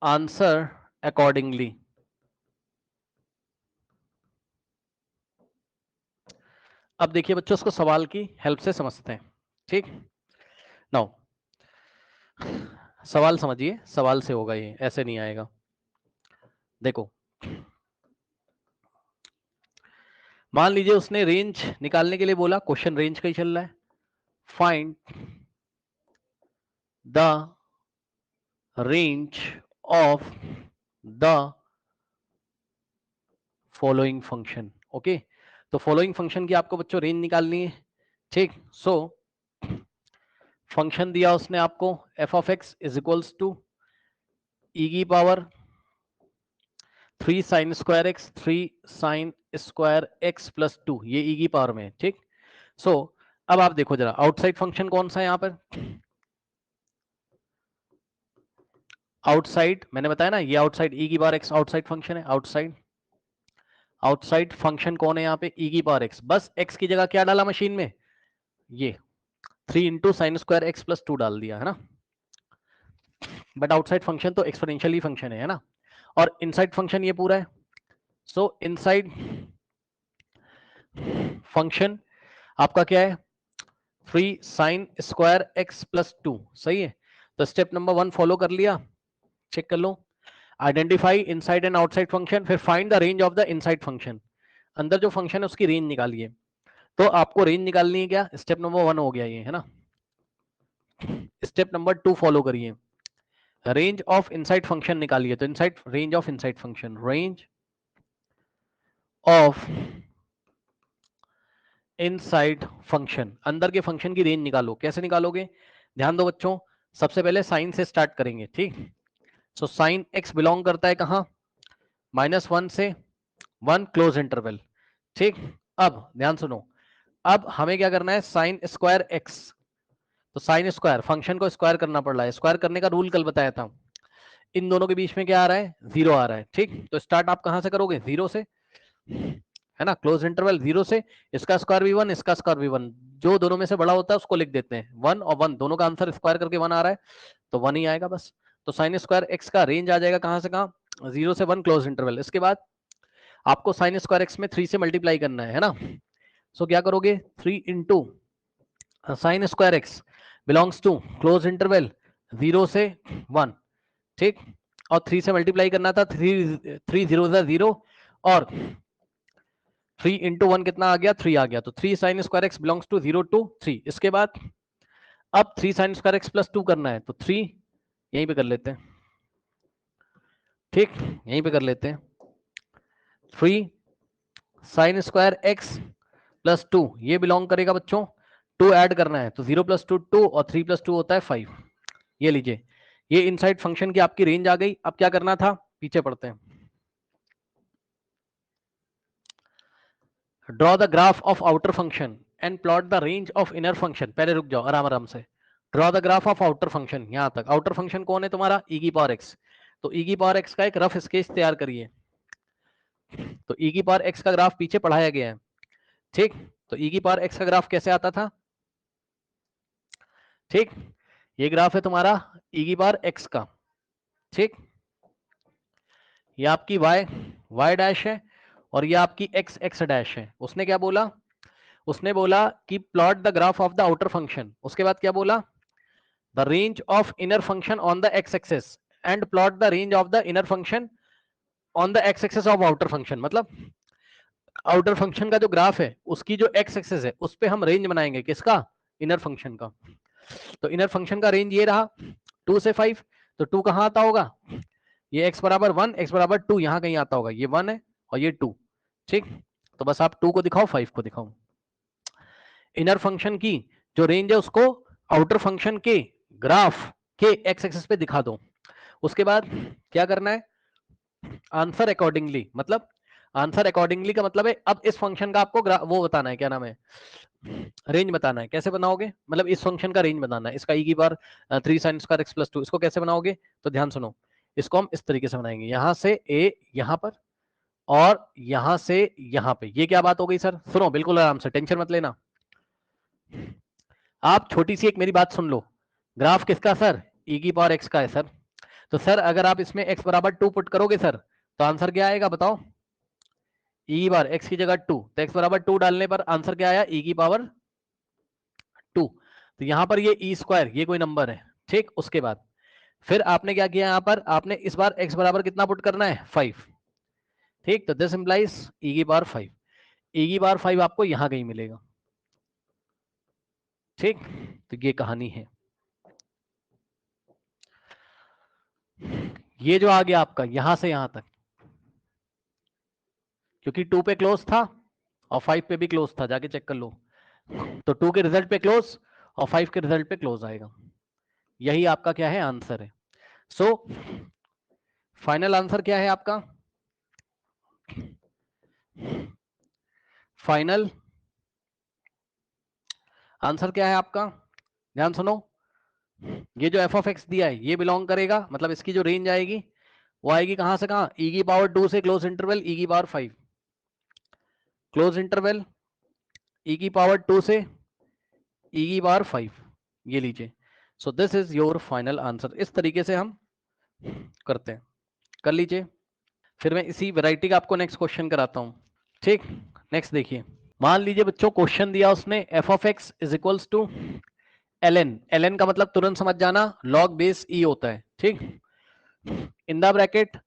answer accordingly. अब देखिए बच्चों, उसको सवाल की help से समझते हैं, ठीक। नाउ सवाल समझिए, सवाल से होगा ये, ऐसे नहीं आएगा। देखो, मान लीजिए उसने रेंज निकालने के लिए बोला, क्वेश्चन रेंज का ही चल रहा है। Find the range of the following function, okay. तो फॉलोइंग फंक्शन की आपको बच्चों रेंज निकालनी है, ठीक। सो फंक्शन दिया उसने आपको, f of x is equals to e की power 3 sine square x, 3 sine square x plus 2, ये ई की पावर में है, ठीक। सो अब आप देखो जरा आउटसाइड फंक्शन कौन सा है यहाँ पर। आउटसाइड मैंने बताया ना, ये आउटसाइड ई की पावर एक्स आउटसाइड फंक्शन है। आउटसाइड फंक्शन कौन है यहाँ पे, ई की पावर एक्स। बस एक्स की जगह क्या डाला मशीन में, ये 3 into sine square x plus 2 डाल दिया है ना। बट आउटसाइड फंक्शन तो एक्सपोनेंशियली फंक्शन है ना, और इनसाइड फंक्शन ये पूरा है। सो इनसाइड फंक्शन आपका क्या है, 3 साइन स्क्वायर एक्स प्लस 2, सही है। तो स्टेप नंबर 1 फॉलो कर लिया, चेक कर लो। Identify inside and outside function, फिर find the range of the inside function. अंदर जो फंक्शन है उसकी रेंज निकालिए। तो आपको रेंज निकालनी है क्या, स्टेप नंबर 1 हो गया ये, है ना। स्टेप नंबर 2 फॉलो करिए, रेंज ऑफ इनसाइड फंक्शन निकालिए। तो inside range of inside function, range of inside function, अंदर के फंक्शन की रेंज निकालो। कैसे निकालोगे, ध्यान दो बच्चों, सबसे पहले साइन से स्टार्ट करेंगे, ठीक। सो साइन एक्स बिलोंग करता है कहां, -1 से 1 क्लोज इंटरवल, ठीक। अब ध्यान सुनो, अब हमें क्या करना है, साइन स्क्वायर एक्स। तो साइन स्क्वायर फंक्शन को स्क्वायर करना पड़ रहा है, स्क्वायर करने का रूल कल बताया था। इन दोनों के बीच में क्या आ रहा है, 0 आ रहा है, ठीक। तो स्टार्ट आप कहां से करोगे, 0 से, है ना, क्लोज इंटरवल 0 से। इसका स्क्वायर भी 1, इसका स्क्वायर भी 1, जो दोनों में से बड़ा होता है उसको लिख देते हैं 1, और 1 दोनों का आंसर स्क्वायर करके 1 आ रहा है, तो 1 ही आएगा बस। तो साइन स्क्वायर एक्स का रेंज आ जाएगा कहां से कहां, 0 से 1 क्लोज इंटरवल। इसके बाद आपको साइन स्क्वायर एक्स में 3 से मल्टीप्लाई करना है ना। सो क्या करोगे, 3 into sine square x belongs to close interval 0 से 1, ठीक। और 3 से मल्टीप्लाई करना था, 3 0 0, और 3 इंटू 1 कितना आ गया, 3 आ गया। तो 3 sine square x belongs to 0 to 3। इसके बाद अब 3 साइन स्क्वायर एक्स प्लस 2 करना है, तो 3 यहीं पे कर लेते हैं, ठीक, यहीं पे कर लेते हैं। 3 साइन स्क्वायर एक्स प्लस 2 ये बिलोंग करेगा बच्चों, 2 ऐड करना है, तो 0 प्लस 2 2, और 3 प्लस 2 होता है 5। ये लीजिए, ये इनसाइड फंक्शन की आपकी रेंज आ गई। अब क्या करना था, पीछे पढ़ते हैं। Draw the graph of outer function and plot the range of inner function. पहले रुक जाओ, आराम आराम से। Draw the graph of outer function, यहां तक। आउटर फंक्शन कौन है तुम्हारा, ई की पावर एक्स। तो ई की पावर एक्स का एक रफ स्केच तैयार करिए। तो ई की पावर एक्स का ग्राफ पीछे पढ़ाया गया है, ठीक। तो ई की पावर एक्स का ग्राफ कैसे आता था, ठीक। ये ग्राफ है तुम्हारा ई की पावर एक्स का, ठीक। ये आपकी y डैश है, और ये आपकी x डैश है। उसने क्या बोला, उसने बोला कि plot the graph of the outer function. उसके बाद क्या बोला, the range of inner function on the x axis and plot the range of the inner function on the x axis of outer function. मतलब outer function का जो graph है उसकी जो x एक्सिस है उस पे हम रेंज बनाएंगे, किसका, इनर फंक्शन का। तो इनर फंक्शन का रेंज ये रहा 2 से 5। तो 2 कहां आता होगा, ये x बराबर 1 x बराबर 2 यहां कहीं आता होगा, ये 1 है और ये 2, ठीक। तो बस आप 2 को दिखाओ, 5 को दिखाओ। इनर फंक्शन की जो रेंज है उसको आउटर फंक्शन के ग्राफ के x एक्सिस पे दिखा दो। उसके बाद क्या करना है, आंसर अकॉर्डिंगली। मतलब आंसर अकॉर्डिंगली का मतलब है अब इस फंक्शन का आपको वो बताना है, क्या नाम है, रेंज बताना है। कैसे बनाओगे, मतलब इस फंक्शन का रेंज बताना है, इसका ई की बार 3 साइन स्क्वायर एक्स प्लस 2, इसको कैसे बनाओगे, तो ध्यान सुनो। इसको हम इस तरीके से बनाएंगे, यहां से ए यहां पर, और यहां से यहां पे। ये क्या बात हो गई सर, सुनो बिल्कुल आराम से, टेंशन मत लेना। आप छोटी सी एक मेरी बात सुन लो, ग्राफ किसका सर, ई की पावर एक्स का है सर। तो सर अगर आप इसमें x बराबर 2 पुट करोगे सर, तो आंसर क्या आएगा बताओ, ई की पावर x की जगह 2, तो x बराबर 2 डालने पर आंसर क्या आया, ई की पावर 2। तो यहां पर ये ई स्क्वायर, ये कोई नंबर है, ठीक। उसके बाद फिर आपने क्या किया, यहां पर आपने इस बार x बराबर कितना पुट करना है, 5, ठीक। तो दिस इंप्लाइज ई की पावर 5, ई की पावर 5 आपको यहां कहीं मिलेगा, ठीक। तो ये कहानी है, ये जो आ गया आपका यहां से यहां तक, क्योंकि 2 पे क्लोज था और 5 पे भी क्लोज था, जाके चेक कर लो। तो 2 के रिजल्ट पे क्लोज और 5 के रिजल्ट पे क्लोज आएगा। यही आपका क्या है, आंसर है। सो फाइनल आंसर क्या है आपका, फाइनल आंसर क्या है आपका, ध्यान सुनो, ये जो एफ ऑफ एक्स दिया है ये बिलोंग करेगा, मतलब इसकी जो रेंज आएगी वो आएगी कहां से कहां, ई की पावर 2 से क्लोज इंटरवल ई की पावर 5, क्लोज इंटरवल ई की पावर 2 से ई की पावर 5, ये लीजिए। So this is your final answer. इस तरीके से हम करते हैं, कर लीजिए। फिर मैं इसी वैरायटी का आपको नेक्स्ट क्वेश्चन कराता हूं, ठीक। नेक्स्ट देखिए, मान लीजिए बच्चों क्वेश्चन दिया उसने f of x is equals to ln, ln का मतलब तुरंत समझ जाना log बेस e होता है, ठीक। इन the bracket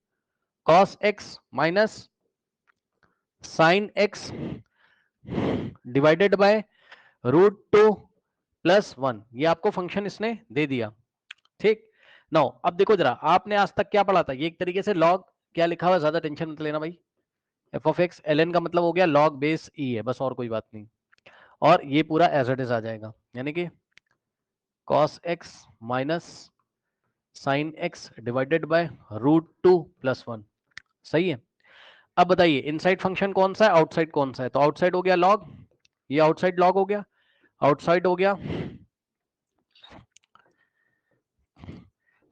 cos x minus sin x divided by √2 plus 1, ये आपको फंक्शन इसने दे दिया, ठीक। नाउ अब देखो जरा, आपने आज तक क्या पढ़ा था, ये एक तरीके से log क्या लिखा हुआ है, ज्यादा टेंशन मत लेना भाई, एफ ऑफ एक्स ln का मतलब हो गया log बेस e है, बस और कोई बात नहीं, और ये पूरा एज इट इज आ जाएगा, यानी कि cos x minus sin x divided by √2 plus 1, सही है। अब बताइए इनसाइड फंक्शन कौन सा है, आउटसाइड कौन सा है, तो आउटसाइड हो गया log, ये आउटसाइड log हो गया, आउटसाइड हो गया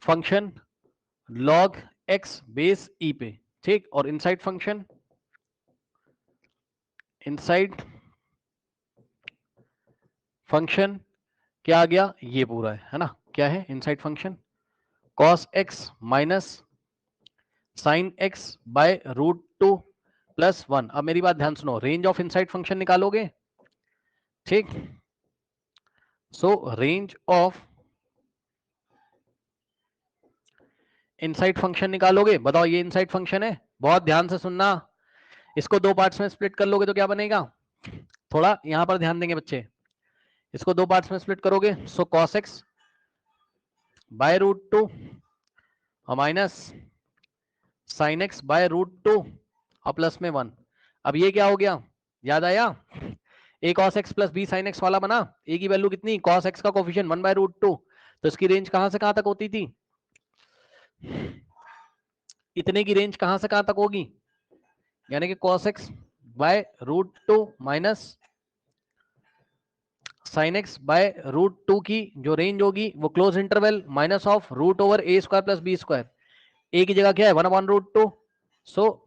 function log x base e पे, ठीक। और इनसाइड फंक्शन, इनसाइड फंक्शन क्या आ गया, ये पूरा है ना, क्या है inside function cos x minus sin x bye √2 plus 1। अब मेरी बात ध्यान सुनो, रेंज ऑफ इनसाइड फंक्शन निकालोगे, ठीक। सो रेंज ऑफ इनसाइड फंक्शन निकालोगे, बताओ ये इनसाइड फंक्शन है, बहुत ध्यान से सुनना, इसको दो पार्ट्स में स्प्लिट कर लोगे तो क्या बनेगा, थोड़ा यहां पर ध्यान देंगे बच्चे, इसको दो पार्ट्स में स्प्लिट करोगे, सो cos x बाय √2 और माइनस sin x बाय √2 और प्लस में 1। अब ये क्या हो गया, याद आया, a cos x plus b sin x वाला बना, a की वैल्यू कितनी, cos x का कोफिशिएंट 1 बाय √2, तो इसकी रेंज कहां से कहां तक होती थी, इतने की रेंज कहां से कहां तक होगी, यानी कि cos x bye √2 minus sin x bye √2 की जो रेंज होगी वो close interval minus of root over a square plus b square, a की जगह क्या है 1/√2, सो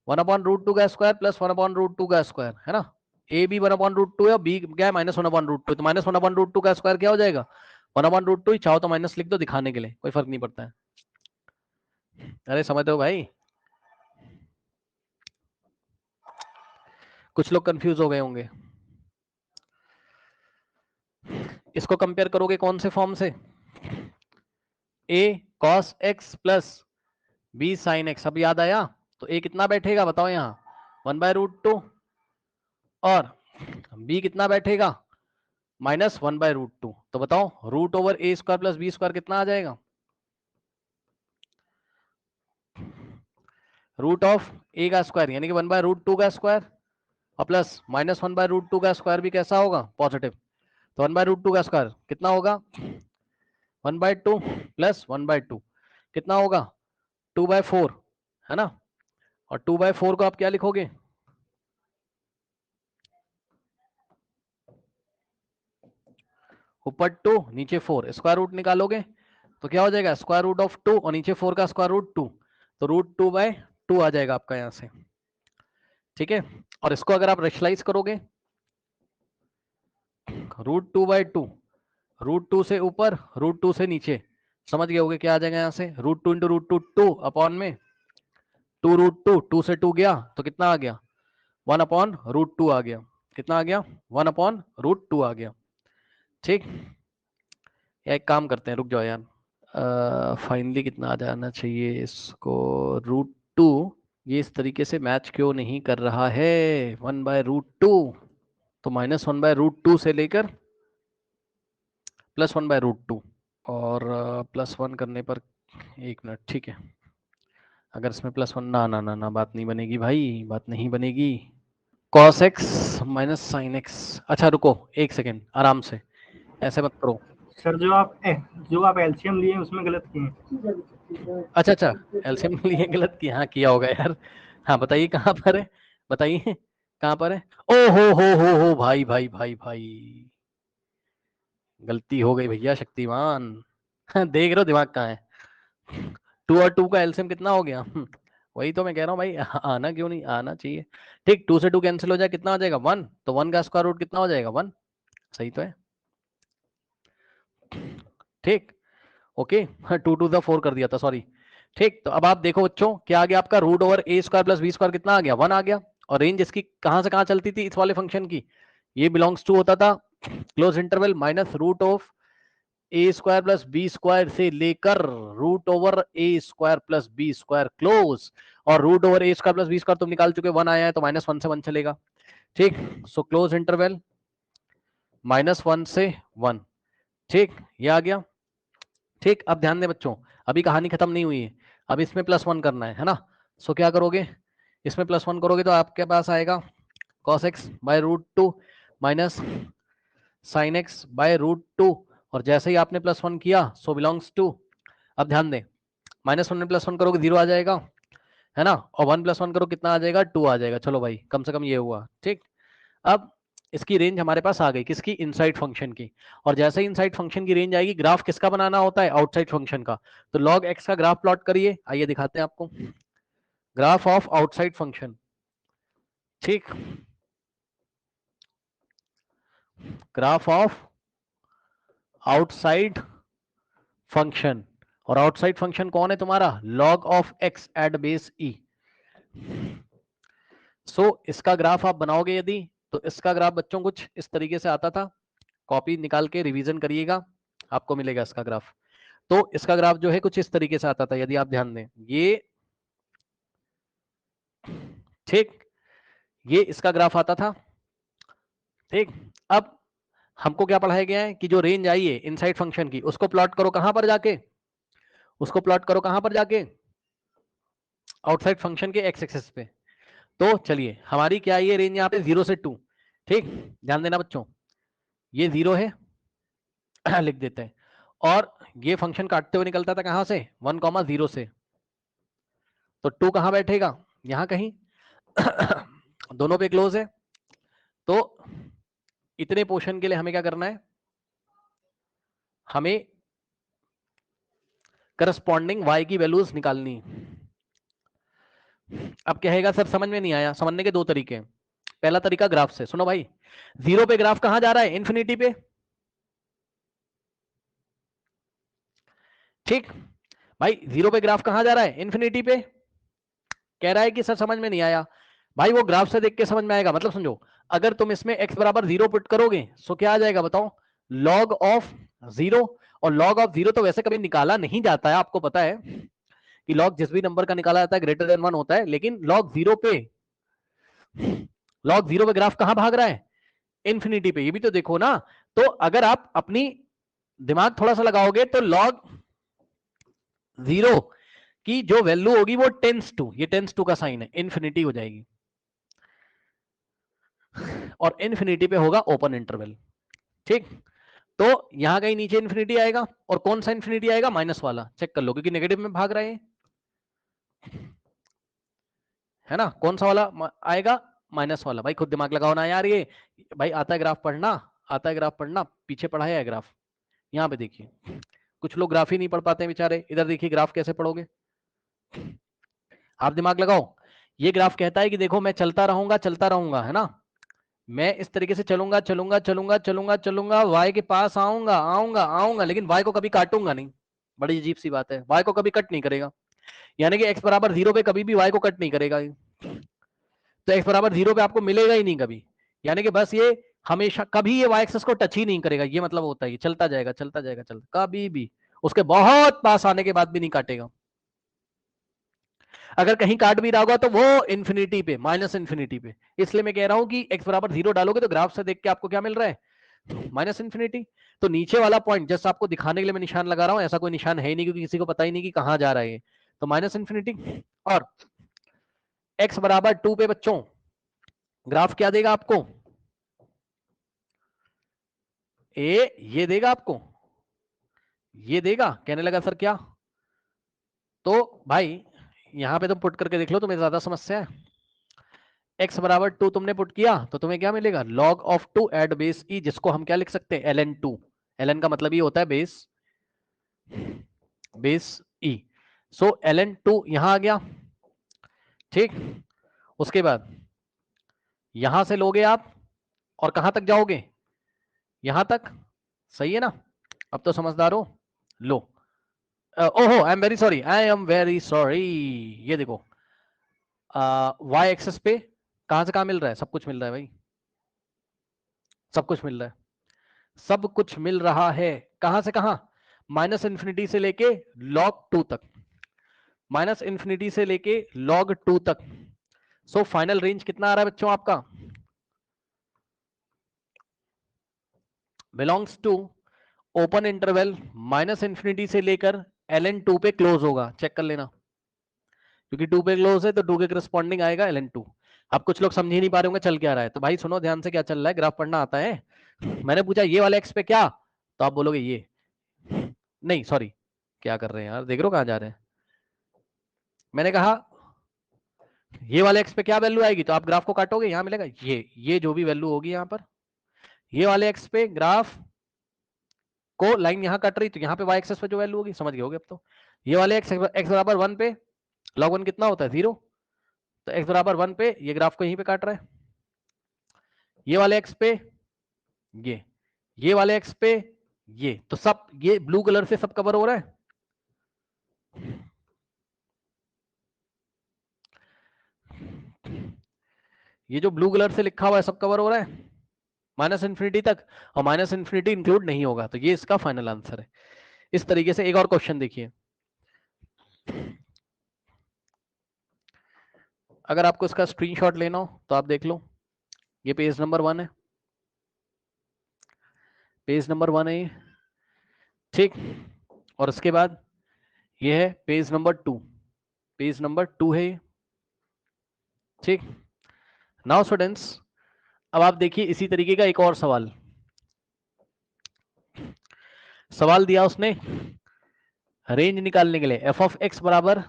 1/√2 का स्क्वायर प्लस 1/√2 का स्क्वायर, है ना, a भी 1/√2 है और b क्या है -1/√2, तो -1/√2 का स्क्वायर क्या हो जाएगा 1/√2, चाहो तो माइनस लिख दो दिखाने के लिए, कोई फर्क नहीं पड़ता है। अरे समझते हो भाई, कुछ लोग कंफ्यूज हो गए होंगे। इसको कंपेयर करोगे कौन से फॉर्म से, a cos x plus b sin x, अब याद आया, तो a कितना बैठेगा बताओ यहाँ 1/√2 और b कितना बैठेगा -1/√2, तो बताओ root over a square plus b square कितना आ जाएगा, रूट ऑफ a का स्क्वायर यानी कि 1/√2 का स्क्वायर और प्लस -1/√2 का स्क्वायर भी कैसा होगा पॉजिटिव, तो 1/√2 का स्क्वायर कितना होगा 1/2 प्लस 1/2 कितना होगा 2/4, है ना, और 2/4 को आप क्या लिखोगे, ऊपर 2 नीचे 4, स्क्वायर रूट निकालोगे तो क्या हो जाएगा स्क्वायर रूट ऑफ 2 और नीचे 4 का स्क्वायर रूट 2, तो √2/2 आ जाएगा आपका यहां से, ठीक है। और इसको अगर आप रेशनलाइज करोगे √2/2, √2 से ऊपर √2 से नीचे, समझ गए होगे क्या आ जाएगा यहाँ से, √2 इंटू √2 2 अपॉन में 2√2, 2 से 2 गया तो कितना आ गया 1/√2 आ गया, कितना आ गया 1/√2 आ गया, ठीक। या एक काम करते हैं, रुक जाओ यार, फाइनली कितना आ जाना चाहिए इसको, √2, ये इस तरीके से मैच क्यों नहीं कर रहा है 1/√2, तो -1/√2 से लेकर +1/√2 और +1 करने पर, एक मिनट, ठीक है, अगर इसमें +1, ना ना ना ना बात नहीं बनेगी भाई, बात नहीं बनेगी, cos x minus sin x, अच्छा रुको एक सेकेंड आराम से, ऐसे मत करो सर जो आप एलसीएम लिए उसमें गलत किए। अच्छा अच्छा, एलसीएम लिए गलत किया, हाँ किया होगा यार, हाँ बताइए कहाँ पर है, बताइए कहां पर है? ओ हो भाई भाई भाई भाई, गलती हो गई भैया शक्तिमान। देख रहे हो दिमाग कहाँ है? 2 और 2 का एलसीएम कितना हो गया? वही तो मैं कह रहा हूँ भाई, आना क्यों नहीं, आना चाहिए। ठीक, 2 से 2 कैंसिल हो जाए, कितना हो जाएगा 1, तो 1 का स्क्वायर रूट कितना हो जाएगा 1, सही तो है। ठीक, ओके, 2 टू द 4 कर दिया था, सॉरी। ठीक, तो अब आप देखो बच्चों क्या आ गया आपका, root over a square plus b square कितना आ गया 1 आ गया। और रेंज इसकी कहां से कहां चलती थी इस वाले फंक्शन की, ये बिलोंग्स टू होता था close interval minus root of a square plus b square से लेकर root over a square plus b square close. और root over a square plus b square तुम निकाल चुके, 1 आया है तो -1 से 1 चलेगा। ठीक, सो क्लोज इंटरवल -1 से 1। ठीक, ये आ गया। ठीक, अब ध्यान दें बच्चों, अभी कहानी खत्म नहीं हुई है, अब इसमें +1 करना है ना। सो क्या करोगे, इसमें +1 करोगे तो आपके पास आएगा cos x bye √2 minus sin x bye √2। और जैसे ही आपने +1 किया सो बिलोंग्स टू, अब ध्यान दें, -1 में +1 करोगे 0 आ जाएगा, है ना, और 1 + 1 करो कितना आ जाएगा 2 आ जाएगा। चलो भाई कम से कम ये हुआ। ठीक, अब इसकी रेंज हमारे पास आ गई, किसकी, इनसाइड फंक्शन की। और जैसे ही इनसाइड फंक्शन की रेंज आएगी, ग्राफ किसका बनाना होता है, आउटसाइड फंक्शन का। तो log x का ग्राफ प्लॉट करिए, आइए दिखाते हैं आपको, ग्राफ ऑफ आउटसाइड फंक्शन। ठीक, ग्राफ ऑफ आउटसाइड फंक्शन, और आउटसाइड फंक्शन कौन है तुम्हारा, log of x at base e। So इसका ग्राफ आप बनाओगे यदि, तो इसका ग्राफ बच्चों कुछ इस तरीके से आता था, कॉपी निकाल के रिवीजन करिएगा, आपको मिलेगा इसका ग्राफ। तो इसका ग्राफ जो है कुछ इस तरीके से आता था, यदि आप ध्यान दें ये, ठीक, ये इसका ग्राफ आता था। ठीक, अब हमको क्या पढ़ाया गया है कि जो रेंज आई है इनसाइड फंक्शन की, उसको प्लॉट करो कहां पर जाके, उसको प्लॉट करो कहां पर जाके, आउटसाइड फंक्शन के एक्स एक्सिस पे। तो चलिए हमारी क्या ये रेंज यहाँ पे 0 से 2। ठीक, ध्यान देना बच्चों, ये 0 है, लिख देते हैं। और ये फंक्शन काटते हुए निकलता था कहां से, 1,0 से। तो 2 कहां बैठेगा, यहां कहीं, दोनों पे क्लोज है। तो इतने पोर्शन के लिए हमें क्या करना है, हमें करस्पॉन्डिंग y की वैल्यूज निकालनी। अब कहेगा सर समझ में नहीं आया, समझने के दो तरीके हैं। पहला तरीका ग्राफ से, सुनो भाई, 0 पे ग्राफ कहां जा रहा है, इन्फिनिटी पे। ठीक भाई, 0 पे ग्राफ कहां जा रहा है, इन्फिनिटी पे। कह रहा है कि सर समझ में नहीं आया, भाई वो ग्राफ से देख के समझ में आएगा। मतलब समझो, अगर तुम इसमें x बराबर 0 पुट करोगे सो क्या आ जाएगा बताओ, log ऑफ 0। और log ऑफ 0 तो वैसे कभी निकाला नहीं जाता है, आपको पता है कि log जिस भी नंबर का निकाला जाता है ग्रेटर देन 1 होता है, लेकिन log 0 पे, log 0 पे ग्राफ कहां भाग रहा है, इन्फिनिटी पे। ये भी तो देखो ना। तो अगर आप अपनी दिमाग थोड़ा सा लगाओगे तो log 0 की जो वैल्यू होगी वो टेंस टू, ये टेंस टू का साइन है, इन्फिनिटी हो जाएगी। और इन्फिनिटी पे होगा ओपन इंटरवल। ठीक, तो यहां कहीं नीचे इन्फिनिटी आएगा, और कौन सा इन्फिनिटी आएगा, माइनस वाला, चेक कर लो क्योंकि नेगेटिव में भाग रहे हैं, है ना। कौन सा वाला आएगा, माइनस वाला। भाई खुद दिमाग लगाओ ना यार, ये भाई आता है ग्राफ पढ़ना, आता है ग्राफ पढ़ना, पीछे पढ़ाया है ग्राफ। यहाँ पे देखिए, कुछ लोग ग्राफ ही नहीं पढ़ पाते बेचारे, इधर देखिए ग्राफ कैसे पढ़ोगे, आप दिमाग लगाओ। ये ग्राफ कहता है कि देखो मैं चलता रहूंगा, है ना, मैं इस तरीके से चलूंगा चलूंगा चलूंगा चलूंगा चलूंगा, वाई के पास आऊंगा आऊंगा आऊंगा, लेकिन वाई को कभी काटूंगा नहीं। बड़ी अजीब सी बात है, वाई को कभी कट नहीं करेगा, यानी कि x बराबर 0 पे कभी भी y को कट नहीं करेगा। तो x बराबर 0 पे आपको मिलेगा ही नहीं कभी, यानी कि बस ये हमेशा कभी ये y एक्सिस को टच ही नहीं करेगा, ये मतलब होता है ये चलता जाएगा चलता जाएगा चलता, कभी भी उसके बहुत पास आने के बाद भी नहीं काटेगा। अगर कहीं काट भी रहा होगा तो वो इन्फिनिटी पे, माइनस इन्फिनिटी पे। इसलिए मैं कह रहा हूं कि x बराबर 0 डालोगे तो ग्राफ से देख के आपको क्या मिल रहा है, माइनस इन्फिनिटी। तो नीचे वाला पॉइंट जस्ट आपको दिखाने के लिए मैं निशान लगा रहा हूं, ऐसा कोई निशान है ही नहीं क्योंकि किसी को पता ही नहीं कि कहां जा रहा है। तो माइनस इन्फिनिटी। और x बराबर 2 पे बच्चों ग्राफ क्या देगा आपको, ये देगा आपको, ये देगा। कहने लगा सर क्या, तो भाई यहां पे तुम पुट करके देख लो, तुम्हें ज्यादा समस्या है। x बराबर 2 तुमने पुट किया तो तुम्हें क्या मिलेगा, log of 2 at base e, जिसको हम क्या लिख सकते हैं, ln2। ln का मतलब ये होता है बेस e। सो ln2 यहां आ गया, ठीक। उसके बाद यहां से लोगे आप और कहां तक जाओगे, यहां तक, सही है ना। अब तो समझदार हो। लो, ओहो, I am very sorry, I am very sorry. ये देखो, y एक्सेस पे कहां से कहां मिल रहा है, सब कुछ मिल रहा है भाई, सब कुछ मिल रहा है, सब कुछ मिल रहा है। कहां से कहां, माइनस इंफिनिटी से लेके log 2 तक, माइनस इंफिनिटी से लेके log 2 तक। सो फाइनल रेंज कितना आ रहा है बच्चों आपका, belongs to open interval minus infinity से लेकर ln2 पे क्लोज होगा, चेक कर लेना, क्योंकि 2 पे क्लोज है तो 2 के करस्पॉन्डिंग आएगा ln2। अब कुछ लोग समझ ही नहीं पा रहे होंगे चल क्या रहा है, तो भाई सुनो ध्यान से, क्या चल रहा है, ग्राफ पढ़ना आता है। मैंने पूछा ये वाले एक्स पे क्या, तो आप बोलोगे ये, नहीं सॉरी, क्या कर रहे हैं यार, देख रहे हो कहां जा रहे हैं। मैंने कहा ये वाले एक्स पे क्या वैल्यू आएगी, तो आप ग्राफ को काटोगे, यहां मिलेगा ये जो भी वैल्यू होगी यहां पर, ये वाले एक्स पे ग्राफ को लाइन यहां कट रही, तो यहाँ पे वाई एक्सेस पे जो वैल्यू होगी, समझ गए होगे अब तो। ये वाले एक्स बराबर 1 पे log 1 कितना होता है, 0, तो x बराबर 1 पे ये ग्राफ को यहीं पे काट रहा है। ये वाले एक्स पे ये वाले एक्स पे ये, तो सब ये ब्लू कलर से सब कवर हो रहा है। ये जो ब्लू कलर से लिखा हुआ है सब कवर हो रहा है माइनस इंफिनिटी तक, और माइनस इंफिनिटी इंक्लूड नहीं होगा, तो ये इसका फाइनल आंसर है। इस तरीके से एक और क्वेश्चन देखिए, अगर आपको इसका स्क्रीनशॉट लेना हो तो आप देख लो, ये पेज नंबर 1 है, पेज नंबर 1 है ये, ठीक। और उसके बाद ये है पेज नंबर 2, पेज नंबर 2 है ये, ठीक। नाउ स्टूडेंट्स, अब आप देखिए इसी तरीके का एक और सवाल दिया उसने, रेंज निकालने के लिए एफ ऑफ एक्स बराबर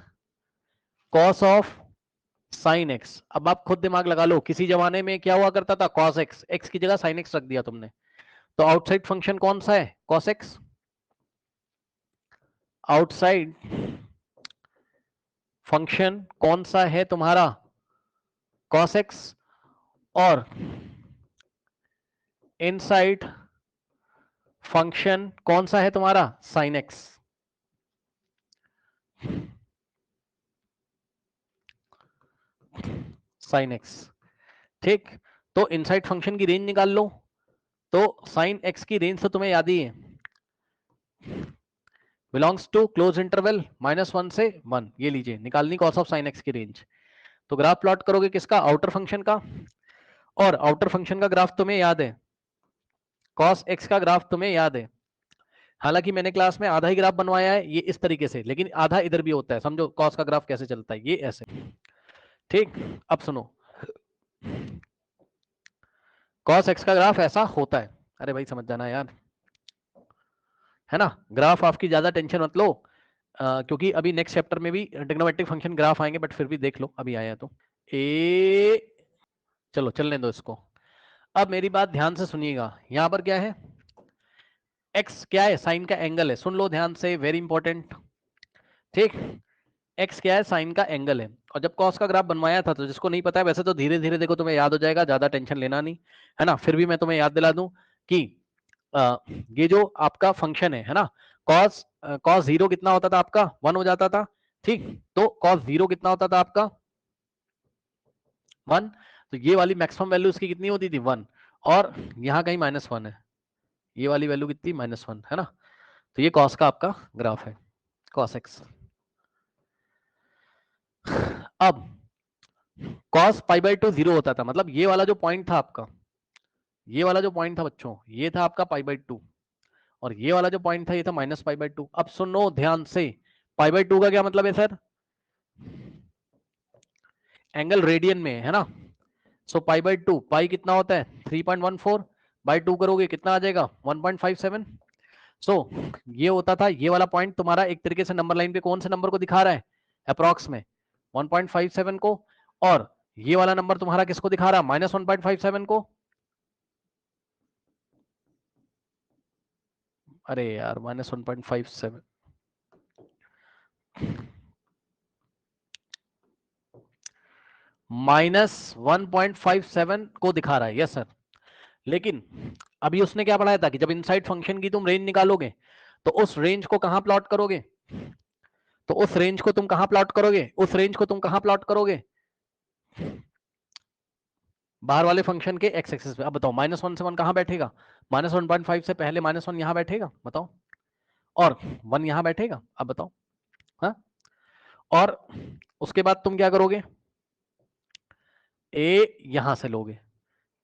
कॉस ऑफ साइन एक्स। अब आप खुद दिमाग लगा लो, किसी जमाने में क्या हुआ करता था, कॉस एक्स, एक्स की जगह साइन एक्स रख दिया तुमने, तो आउटसाइड फंक्शन कौन सा है, कॉस एक्स। आउटसाइड फंक्शन कौन सा है तुम्हारा, कॉस एक्स, और इनसाइड फंक्शन कौन सा है तुम्हारा, साइन एक्स। साइन एक्स, ठीक। तो इनसाइड फंक्शन की रेंज निकाल लो, तो साइन एक्स की रेंज तो तुम्हें याद ही है, बिलोंग्स टू क्लोज इंटरवल -1 से 1, ये लीजिए निकालनी कॉस ऑफ साइन एक्स की रेंज। तो ग्राफ प्लॉट करोगे किसका, आउटर फंक्शन का, और आउटर फंक्शन का ग्राफ तुम्हें याद है, कॉस एक्स का ग्राफ तुम्हें याद है। हालांकि मैंने क्लास में आधा ही ग्राफ बनवाया है, ये इस तरीके से, लेकिन आधा इधर भी होता है, समझो कॉस का ग्राफ कैसे चलता है, ये ऐसे, ठीक। अब सुनो, कॉस एक्स का ग्राफ ऐसा होता है, अरे भाई समझ जाना यार, है ना। ग्राफ आपकी ज्यादा टेंशन मत लो, क्योंकि अभी नेक्स्ट चैप्टर में भी ट्रिग्नोमेट्रिक फंक्शन ग्राफ आएंगे, बट फिर भी देख लो अभी आया तो चलो चलने दो इसको। अब मेरी बात ध्यान से सुनिएगा, यहां पर क्या है, एक्स क्या है, साइन का एंगल है, सुन लो ध्यान से, वेरी इंपॉर्टेंट, ठीक। एक्स क्या है, साइन का एंगल है, और जब कॉस का ग्राफ बनवाया था, तो जिसको नहीं पता है, वैसे तो धीरे धीरे देखो तुम्हें याद हो जाएगा, ज्यादा टेंशन लेना नहीं, है ना। फिर भी मैं तुम्हें याद दिला दूं कि ये जो आपका फंक्शन है ना, कॉस कॉस 0 कितना होता था आपका, 1 हो जाता था, ठीक। तो कॉस 0 कितना होता था आपका, 1, तो ये वाली मैक्सिमम वैल्यू उसकी कितनी होती थी, 1, और यहाँ कहीं -1 है, ये वाली वैल्यू कितनी, -1, है ना। तो ये कॉस का आपका ग्राफ है, कॉस एक्स। अब कॉस π/2 0 होता था, मतलब ये वाला जो पॉइंट था आपका, ये वाला जो पॉइंट था बच्चों, ये था आपका π/2, और ये वाला जो पॉइंट था ये था -π/2। अब सुनो ध्यान से, π/2 का क्या मतलब है सर, एंगल रेडियन में, है ना। सो π/2, पाई कितना होता है 3.14, बाई 2 करोगे कितना आ जाएगा 1.57। सो ये होता था, ये वाला पॉइंट तुम्हारा एक तरीके से नंबर लाइन पे कौन से नंबर को दिखा रहा है, अप्रॉक्स में 1.57 को, और ये वाला नंबर तुम्हारा किसको दिखा रहा, -1.57 को। अरे यार -1.57 -1.57 को दिखा रहा है, यस सर। लेकिन अभी उसने क्या पढ़ाया था कि जब इनसाइड फंक्शन की तुम रेंज निकालोगे तो उस रेंज को कहां प्लॉट करोगे, तो उस रेंज को तुम कहां प्लॉट करोगे, उस रेंज को तुम कहां प्लॉट करोगे, बाहर वाले फंक्शन के एक्स एक्सिस पे। अब बताओ -1 से 1 कहां बैठेगा, -1.5 से पहले -1 यहां बैठेगा, बताओ, और 1 यहां बैठेगा, अब बताओ। हाँ, और उसके बाद तुम क्या करोगे, ए यहां से लोगे,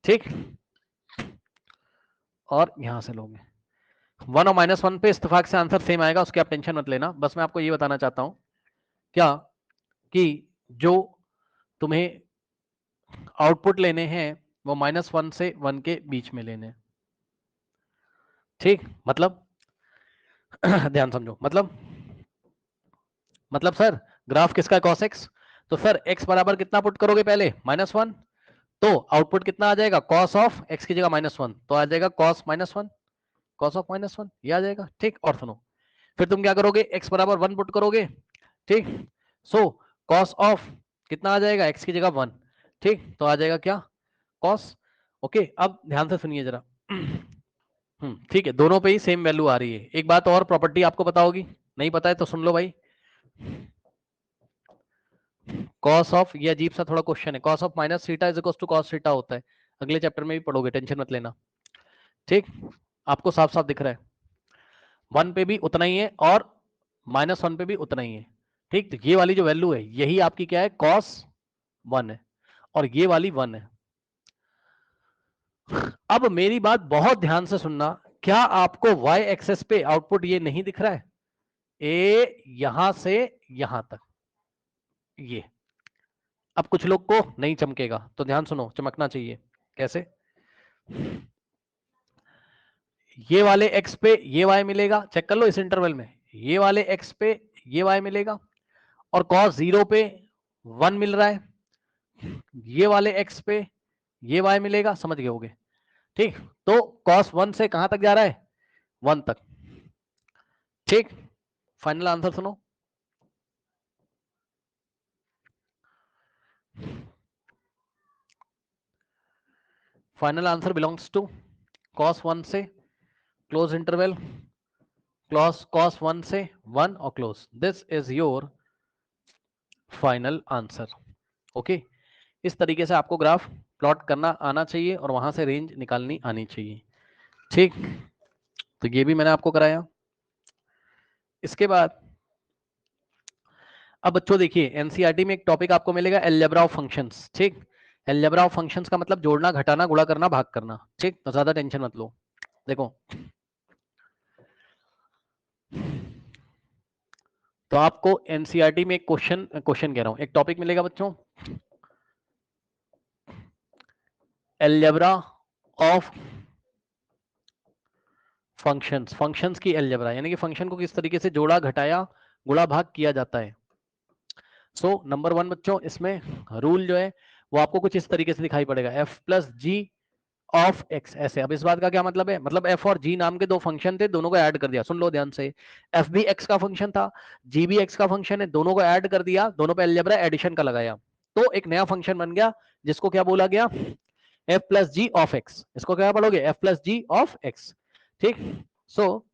ठीक, और यहां से लोगे। 1 और -1 पे इत्तेफाक से आंसर सेम आएगा, उसकी आप टेंशन मत लेना। बस मैं आपको ये बताना चाहता हूं क्या कि जो तुम्हें आउटपुट लेने हैं वो -1 से 1 के बीच में लेने, ठीक, मतलब ध्यान समझो, मतलब सर ग्राफ किसका, cos x, तो सर x बराबर कितना पुट करोगे पहले, -1, तो आउटपुट कितना आ जाएगा, cos ऑफ x की जगह -1, तो आ जाएगा cos -1, cos ऑफ -1 ये आ जाएगा, ठीक। और सुनो, फिर तुम क्या करोगे, x बराबर 1 पुट करोगे, ठीक, सो cos ऑफ कितना आ जाएगा, x की जगह 1, ठीक, तो आ जाएगा क्या, cos। ओके, अब ध्यान से सुनिए जरा, ठीक है, दोनों पे ही सेम वैल्यू आ रही है। एक बात और प्रॉपर्टी आपको पता होगी, नहीं पता है तो सुन लो भाई, कॉस ऑफ, ये अजीब सा थोड़ा क्वेश्चन है, cos of minus theta is equal to cos theta होता है, अगले चैप्टर में भी पढ़ोगे, टेंशन मत लेना, ठीक, आपको साफ साफ दिख रहा है, 1 पे भी उतना ही है और -1 पे भी उतना ही है, ठीक। तो ये वाली जो वैल्यू है यही आपकी क्या है, cos 1 है, और ये वाली 1 है। अब मेरी बात बहुत ध्यान से सुनना, क्या आपको y एक्सेस पे आउटपुट ये नहीं दिख रहा है, ए यहां से यहां तक, ये। अब कुछ लोग को नहीं चमकेगा, तो ध्यान सुनो, चमकना चाहिए, कैसे, ये वाले x पे ये y मिलेगा, चेक कर लो इस इंटरवल में, ये वाले x पे ये y मिलेगा, और cos 0 पे 1 मिल रहा है, ये वाले x पे ये y मिलेगा, समझ गए होगे, ठीक। तो cos 1 से कहां तक जा रहा है, 1 तक, ठीक। फाइनल आंसर सुनो, final answer belongs to cos 1 से क्लोज इंटरवल, cos 1 से 1 और close, this is your final answer. Okay, इस तरीके से आपको ग्राफ प्लॉट करना आना चाहिए और वहां से रेंज निकालनी आनी चाहिए, ठीक। तो ये भी मैंने आपको कराया। इसके बाद अब बच्चों देखिए, एनसीईआरटी में एक टॉपिक आपको मिलेगा, अलजेब्रा ऑफ फंक्शंस, ठीक। अलजेब्रा ऑफ फंक्शंस का मतलब जोड़ना, घटाना, गुणा करना, भाग करना, ठीक। तो ज्यादा टेंशन मत लो। देखो, तो आपको एनसीईआरटी में एक क्वेश्चन कह रहा हूं, एक टॉपिक मिलेगा बच्चों, अलजेब्रा ऑफ फंक्शंस, फंक्शंस की अलजेब्रा, यानी कि फंक्शन को किस तरीके से जोड़ा, घटाया, गुणा, भाग किया जाता है। सो नंबर 1 बच्चों, इसमें रूल जो है वो आपको कुछ इस तरीके से दिखाई पड़ेगा, f plus g of x, ऐसे। अब इस बात का क्या मतलब है, मतलब f और g नाम के दो फंक्शन थे, दोनों को ऐड कर दिया, सुन लो ध्यान से, f भी x का फंक्शन था, g भी x का फंक्शन है, दोनों को ऐड कर दिया, दोनों पे अलजेब्रा एडिशन का लगाया, तो एक नया फंक्शन बन गया, जिसको क्या बोला गया, f plus g of x, इसको क्या पढ़ोगे, f plus g of x, ठीक। सो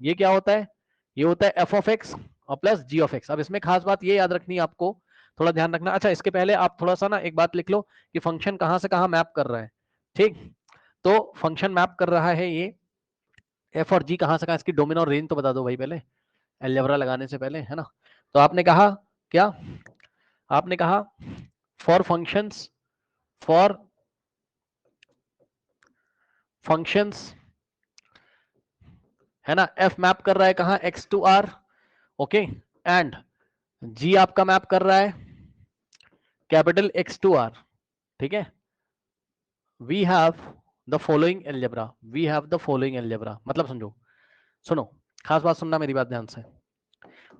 ये क्या होता है, ये होता है f ऑफ x और प्लस g ऑफ x। अब इसमें खास बात ये याद रखनी है आपको, थोड़ा ध्यान रखना। अच्छा, इसके पहले आप थोड़ा सा ना एक बात लिख लो कि फंक्शन कहां से कहां मैप कर रहा है, ठीक। तो फंक्शन मैप कर रहा है ये f और g कहां से कहां, इसकी डोमेन और रेंज तो बता दो भाई पहले, अलजेब्रा लगाने से पहले, है ना। तो आपने कहा क्या, आपने कहा फॉर फंक्शंस, फॉर फंक्शंस, है ना, f मैप कर रहा है कहां, x to r, okay, and g आपका मैप कर रहा है कैपिटल X टू R, ठीक है। We have the following algebra, we have the following algebra, मतलब समझो, सुनो, खास बात सुनना मेरी बात ध्यान से,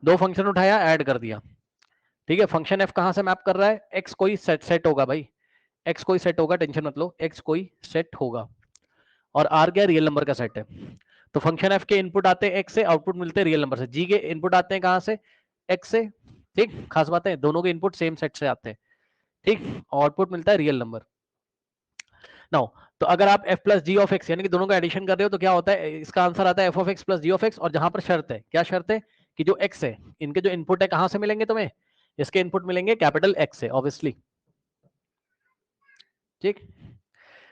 दो फंक्शन उठाया, ऐड कर दिया, ठीक है, फंक्शन एफ कहां से मैप कर रहा है, एक्स कोई सेट होगा भाई, एक्स कोई सेट होगा, टेंशन मत लो, एक्स कोई सेट होगा और आर क्या रियल नंबर का सेट है। तो फंक्शन एफ के इनपुट आते हैं एक्स से, आउटपुट मिलते हैं रियल नंबर से, जी के इनपुट आते हैं कहां से, एक्स से। ठीक, खास बात है, दोनों के इनपुट सेम सेट से आते हैं। ठीक, आउटपुट मिलता है रियल नंबर। नाउ तो अगर आप f plus g of x यानी कि दोनों का एडिशन कर रहे हो तो क्या होता है, इसका आंसर आता है f of x plus g of x, और जहां पर शर्त है, क्या शर्त है कि जो x है, इनके जो इनपुट है कहां से मिलेंगे तुम्हें, इसके इनपुट मिलेंगे कैपिटल x से ऑब्वियसली। ठीक,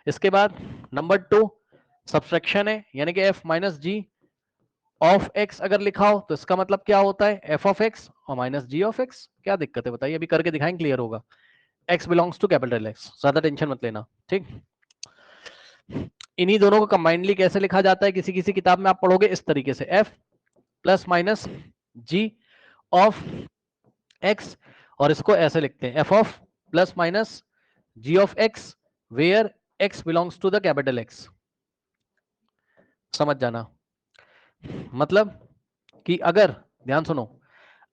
इसके बाद नंबर 2 सब्सट्रैक्शन है, यानी कि f minus g of x अगर लिखा हो तो इसका मतलब क्या होता है, f ऑफ एक्स और माइनस जी ऑफ एक्स। क्या दिक्कत है बताइए, अभी करके दिखाएंगे, क्लियर होगा। x belongs to capital x, ज्यादा टेंशन मत लेना। ठीक, इन्हीं दोनों को कंबाइंडली कैसे लिखा जाता है, किसी किसी किताब में आप पढ़ोगे इस तरीके से, f plus minus g of x, और इसको ऐसे लिखते हैं f of plus minus g of x where x belongs to the capital x. समझ जाना, मतलब कि अगर, ध्यान सुनो,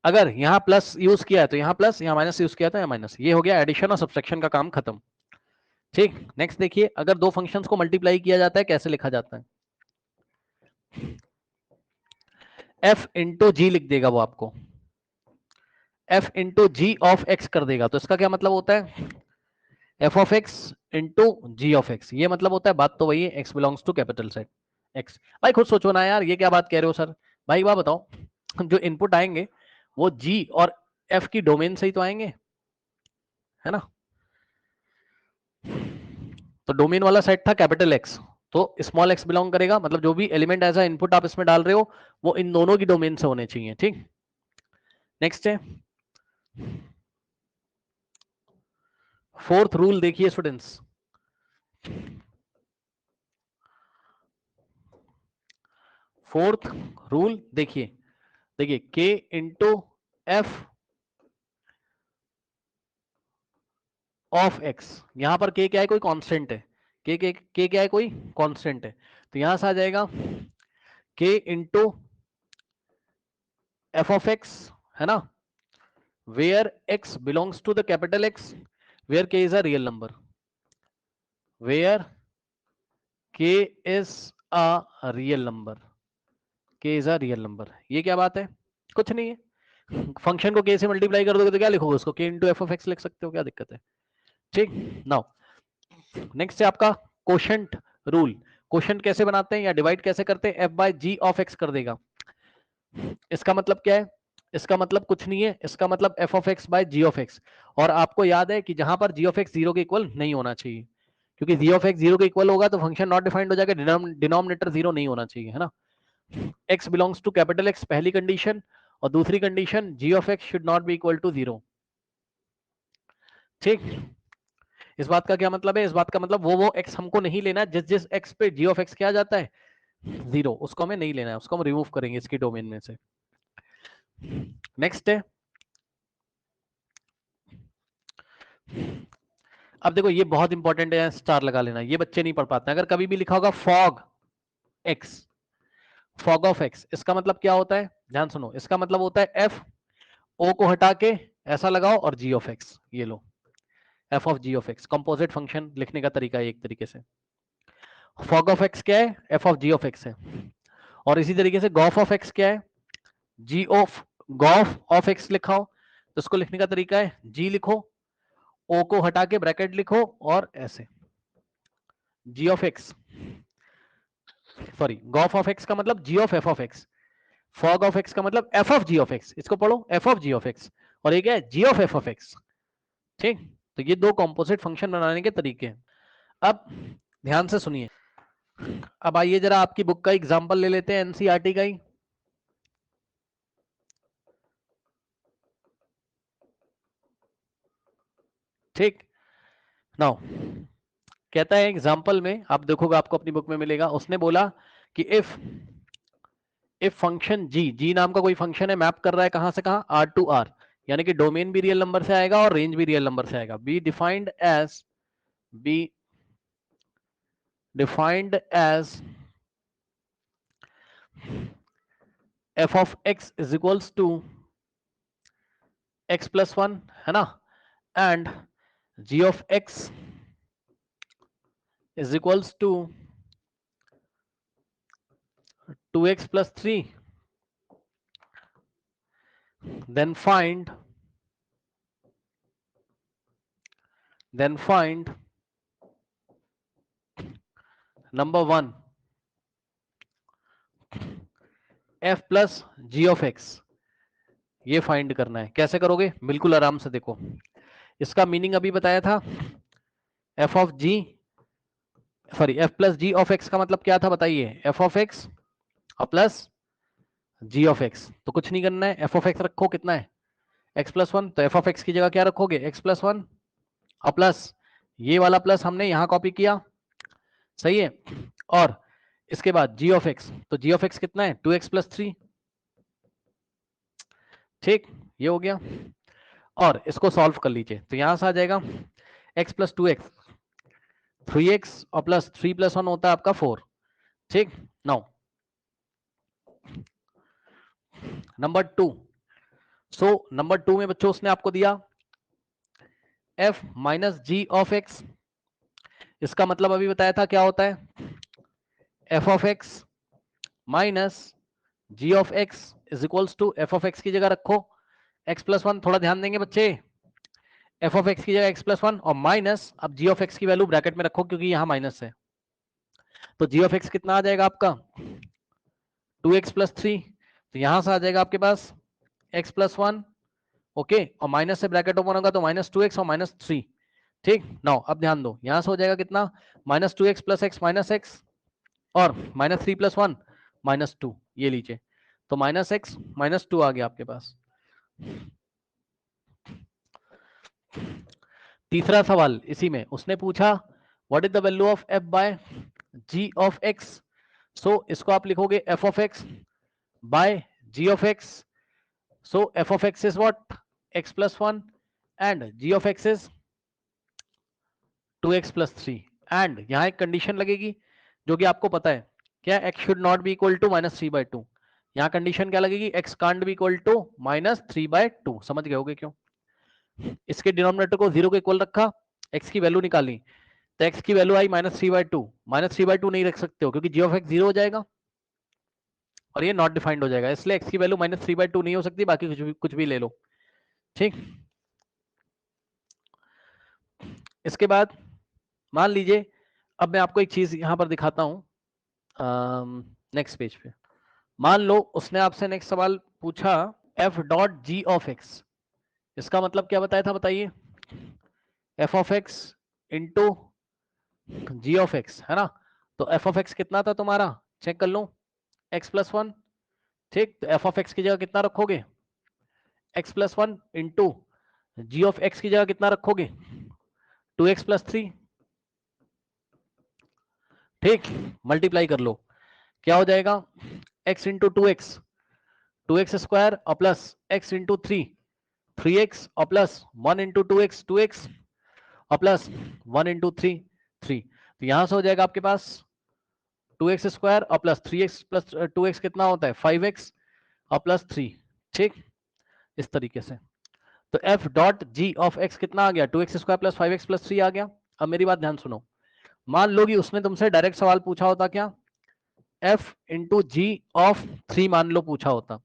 अगर यहां प्लस यूज किया है तो यहां प्लस, यहां माइनस यूज किया तो यहां माइनस, ये हो गया एडिशन और सब्सट्रैक्शन का काम खत्म। ठीक, नेक्स्ट देखिए, अगर दो फंक्शंस को मल्टीप्लाई किया जाता है कैसे लिखा जाता है, f इंटू जी लिख देगा वो आपको, f into g of x कर देगा, तो इसका क्या मतलब होता है, f of x into g of x, ये मतलब होता है, बात तो वही है, x belongs to capital set x। भाई खुद सोचो ना यार, ये क्या बात कह रहे हो सर, भाई बात बताओ, जो इनपुट आएंगे वो g और f की डोमेन से ही तो आएंगे, है ना। तो डोमेन वाला सेट था कैपिटल एक्स, तो स्मॉल एक्स बिलोंग करेगा, मतलब जो भी एलिमेंट एज इनपुट आप इसमें डाल रहे हो वो इन दोनों की डोमेन से होने चाहिए। ठीक, नेक्स्ट है फोर्थ रूल, देखिए स्टूडेंट्स, फोर्थ रूल देखिए, देखिए k into f of x, यहां पर k क्या है, कोई कांस्टेंट है, k क्या है, कोई कांस्टेंट है, तो यहां से आ जाएगा k into f of x, है ना, where x belongs to the capital x, where k is a real number, where k is a real number, k is a real number. ये क्या बात है, कुछ नहीं है, फंक्शन को k से मल्टीप्लाई कर दोगे तो क्या लिखोगे उसको, k into f of x लिख सकते हो, क्या दिक्कत है। ठीक, नाउ नेक्स्ट है आपका कोशेंट रूल। कोशेंट कैसे बनाते हैं या डिवाइड कैसे करते हैं, f by g of x कर देगा। इसका मतलब क्या है, इसका मतलब कुछ नहीं है, इसका मतलब f of x by g of x, और आपको याद है कि जहां पर जी ऑफ एक्स जीरो के इक्वल नहीं होना चाहिए, क्योंकि जी ऑफ एक्स जीरो के इक्वल होगा तो फंक्शन नॉट डिफाइंड हो जाएगा, डिनोमिनेटर जीरो नहीं होना चाहिए, है ना। X belongs to capital x पहली कंडीशन, और दूसरी condition g of x should not be equal to zero. ठीक, इस बात का क्या मतलब है, इस बात का मतलब वो एक्स हमको नहीं लेना, जिस जिस एक्स पे जी ऑफ एक्स क्या जाता है जीरो, उसको हमें नहीं लेना है, उसको हम रिमूव करेंगे इसकी डोमेन में से। नेक्स्ट है, अब देखो ये बहुत इंपॉर्टेंट है, स्टार लगा लेना, ये बच्चे नहीं पढ़ पाते, अगर कभी भी लिखा होगा fog x, fog of x, इसका मतलब क्या होता है, ध्यान सुनो, इसका मतलब होता है एफ ओ को हटा के ऐसा लगाओ और जी ऑफ एक्स, ये लो f of g of x, composite function लिखने का तरीका है एक तरीके से। फॉग ऑफ एक्स क्या है, f of g of x है, और इसी तरीके से गॉफ ऑफ एक्स क्या है, g of Gauff of x लिखा हो तो इसको लिखने का तरीका है, जी लिखो, ओ को हटा के ब्रैकेट लिखो और ऐसे, g of x, sorry gof of x का मतलब g of f of x, fog of x का मतलब f of g of x, इसको पढ़ो f of g of x, और ये क्या है, g of f of x. ठीक, तो ये दो कॉम्पोजिट फंक्शन बनाने के तरीके हैं। अब ध्यान से सुनिए, अब आइए जरा आपकी बुक का एग्जांपल ले लेते हैं, एनसीईआरटी का ही। ठीक, नाउ कहता है एग्जांपल में, आप देखोगे आपको अपनी बुक में मिलेगा, उसने बोला कि इफ फंक्शन जी नाम का कोई फंक्शन है, मैप कर रहा है कहां से कहां, आर टू आर, यानी कि डोमेन भी रियल नंबर से आएगा और रेंज भी रियल नंबर से आएगा, be defined as f of x is equals to x plus 1 है ना, and g of x is equals to 2x plus 3, then find number 1 f plus g of x। ये find करना है। कैसे करोगे? बिल्कुल आराम से देखो, इसका मीनिंग अभी बताया था। f of g sorry f plus g of x का मतलब क्या था बताइए? f ऑफ x और प्लस g ऑफ x। तो कुछ नहीं करना है, f ऑफ x रखो, कितना है x प्लस 1, तो f ऑफ x की जगह क्या रखोगे? x प्लस 1 और प्लस ये वाला प्लस हमने यहां कॉपी किया, सही है। और इसके बाद g ऑफ x, तो g ऑफ x कितना है? 2x प्लस 3, ठीक, ये हो गया। और इसको सॉल्व कर लीजिए, तो यहां से आ जाएगा x प्लस 2x 3x और प्लस 3 प्लस 1 होता है आपका 4, ठीक। नाउ नंबर 2, सो नंबर 2 में बच्चों उसने आपको दिया f minus g of x। इसका मतलब अभी बताया था क्या होता है? f of x minus g of x is equals to f of x की जगह रखो x प्लस 1, थोड़ा ध्यान देंगे बच्चे, f ऑफ x की जगह x प्लस 1 और माइनस, अब g ऑफ x की वैल्यू ब्रैकेट में रखो क्योंकि यहां माइनस है, तो g ऑफ x कितना आ जाएगा आपका? 2x प्लस 3, तो यहां से आ जाएगा आपके पास x प्लस 1, ओके, और माइनस से ब्रैकेट ओपन होगा तो माइनस 2x और माइनस 3, ठीक। नाउ अब ध्यान दो, यहां से हो जाएगा कितना? Minus 2x plus x minus x और माइनस 3 प्लस 1 माइनस 2, ये लीजिए, तो माइनस x माइनस 2 आ गया आपके पास। तीसरा सवाल इसी में उसने पूछा what is the value of f by g of x। So इसको आप लिखोगे f of x by g of x। So f of x is what? x plus 1 and g of x is 2x plus 3, and यहां एक condition लगेगी जो कि आपको पता है क्या, x should not be equal to minus 3/2। यहां कंडीशन क्या लगेगी? x can't be equal to minus 3/2। समझ गए होगे क्यों? इसके डिनोमिनेटर को 0 के इक्वल रखा, x की वैल्यू निकाली, तो x की वैल्यू आई -3/2। -3/2 नहीं रख सकते हो क्योंकि g ऑफ x 0 हो जाएगा और ये नॉट डिफाइंड हो जाएगा, इसलिए x की वैल्यू -3/2 नहीं हो सकती, बाकी कुछ भी ले लो, ठीक। इसके बाद मान लीजिए, अब मैं आपको एक चीज यहां पर दिखाता हूं नेक्स्ट पेज पे। मान लो उसने आपसे नेक्स्ट सवाल पूछा f dot g of x। इसका मतलब क्या बताया था बताइए? f of x into g of x, है ना। तो f ऑफ x कितना था तुम्हारा? चेक कर लो, x प्लस 1, ठीक। तो f ऑफ x की जगह कितना रखोगे? x plus 1 into g of x की जगह कितना रखोगे? 2x प्लस 3, ठीक। मल्टीप्लाई कर लो, क्या हो जाएगा? x इंटू 2x स्क्वायर और प्लस x इंटू 3x और प्लस 1 इंटू 2x और प्लस 1 इंटू 3। तो यहां से हो जाएगा आपके पास 2x स्क्वायर और प्लस 3x प्लस 2x कितना होता है? 5x और प्लस 3, ठीक। इस तरीके से तो f dot g of x कितना आ गया? 2x square plus 5x plus 3 आ गया। अब मेरी बात ध्यान सुनो, मान लो कि उसने तुमसे डायरेक्ट सवाल पूछा होता क्या? f इंटू जी ऑफ 3 मान लो पूछा होता,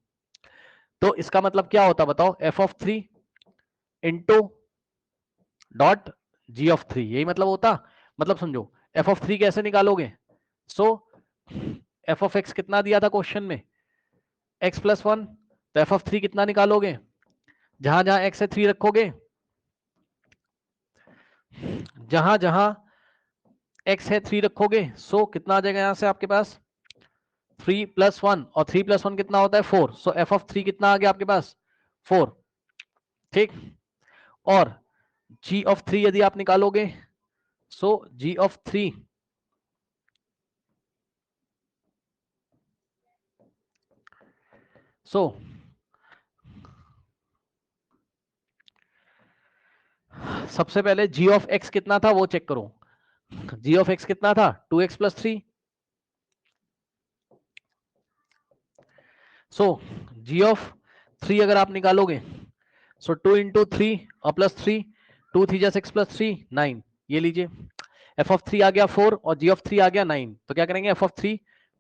तो इसका मतलब क्या होता बताओ? f of 3 into dot G of 3, यही मतलब होता। मतलब समझो, f ऑफ 3 कैसे निकालोगे? सो f ऑफ x कितना दिया था क्वेश्चन में? x प्लस 1, तो f ऑफ 3 कितना निकालोगे? जहां जहां x है 3 रखोगे, जहां जहां x है 3 रखोगे, सो कितना आ जाएगा यहां से आपके पास? 3 प्लस 1, और 3 प्लस 1 कितना होता है? 4। सो f ऑफ 3 कितना आ गया आपके पास? 4, ठीक। और g ऑफ 3 यदि आप निकालोगे, सो g ऑफ 3 सो सबसे पहले g ऑफ x कितना था वो चेक करो। g ऑफ x कितना था? 2x plus 3। So g of 3 अगर आप निकालोगे सो 2 इंटू 3 और प्लस 3, 2 3 जा 6 प्लस 3 9, ये लीजिए। एफ ऑफ 3 आ गया 4 और जी ऑफ 3 आ गया 9, तो क्या करेंगे f of 3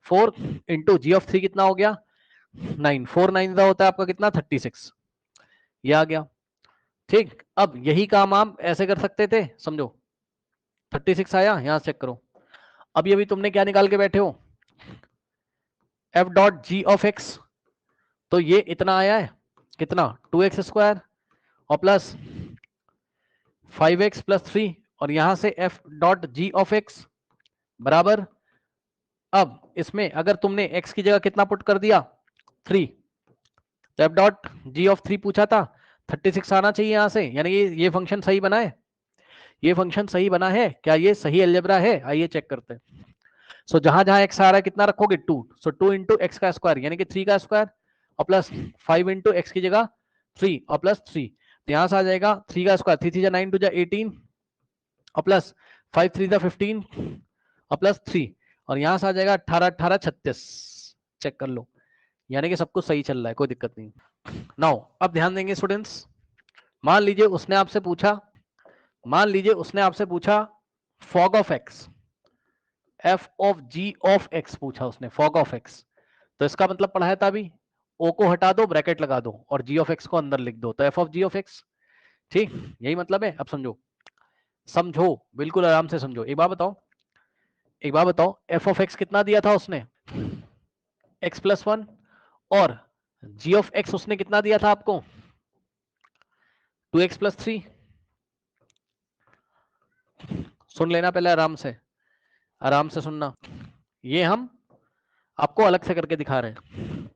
4 into g of 3 कितना हो गया 9, 4 9 का होता है आपका कितना 36, ये आ गया। ठीक, अब यही काम आप ऐसे कर सकते थे, समझो 36 आया, यहां चेक करो। अब ये भी तुमने क्या निकाल के बैठे हो F dot G of x, तो ये इतना आया है कितना 2x स्क्वायर और प्लस 5x प्लस 3, और यहां से F dot G of x बराबर, अब इसमें अगर तुमने x की जगह कितना पुट कर दिया 3, तो एफ डॉट जी ऑफ 3 पूछा था 36 आना चाहिए यहां से, यानी ये फंक्शन सही बना है, ये फंक्शन सही बना है क्या, ये सही अलजेब्रा है, आइए चेक करते हैं। सो जहां जहां x आ रहा है कितना रखोगे 2, सो 2 इंटू एक्स का स्क्वायर यानी कि 3 का स्क्वायर और प्लस 5 इंटू एक्स की जगह 3 और प्लस 3, तो यहां से आ जाएगा 3 का स्क्वायर 3 3 जा 9 2 जा 18 और प्लस 5 3 जा 15 और प्लस 3, और यहां से आ जाएगा 18 18 36, चेक कर लो, यानी कि सब कुछ सही चल रहा है, कोई दिक्कत नहीं। नाउ अब ध्यान देंगे स्टूडेंट्स, मान लीजिए उसने आपसे पूछा, मान लीजिए उसने आपसे पूछा fog of x, f of g of x पूछा उसने, फॉग ऑफ एक्स, तो इसका मतलब पढ़ाया था अभी, ओ को हटा दो ब्रैकेट लगा दो और जी ऑफ एक्स को अंदर लिख दो, तो f of g of x, ठीक, यही मतलब है। अब समझो, समझो बिल्कुल आराम से समझो, एक बात बताओ, एक बात बताओ, एफ ऑफ एक्स कितना दिया था उसने एक्स प्लस 1, और जी ऑफ एक्स उसने कितना दिया था आपको 2x प्लस 3, सुन लेना पहले आराम से, आराम से सुनना, ये हम आपको अलग से करके दिखा रहे हैं।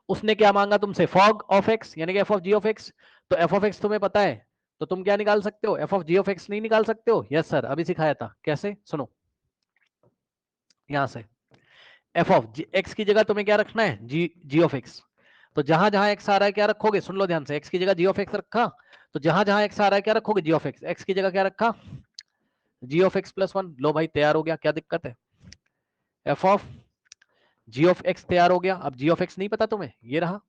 उसने क्या मांगा तुमसे फॉग ऑफ एक्स यानी कि f of g of x, तो एफ ऑफ एक्स तुम्हें पता है, तो तुम क्या निकाल सकते हो f of g of x नहीं निकाल सकते हो, यस सर अभी सिखाया था कैसे, सुनो यहां से एफ ऑफ एक्स की जगह तुम्हें क्या रखना है जी ऑफ एक्स, तो जहां जहां एक्स आ रहा है क्या रखोगे, सुन लो ध्यान से, एक्स की जगह जी ऑफ एक्स रखा, तो जहां जहां एक्स आ रहा है क्या रखोगे जी ऑफ एक्स, एक्स की जगह क्या रखा जी ऑफ एक्स प्लस 1, लो भाई तैयार हो गया, क्या दिक्कत है, f of g of x तैयार हो गया। अब जी ऑफ एक्स नहीं पता तुम्हें, ये रहा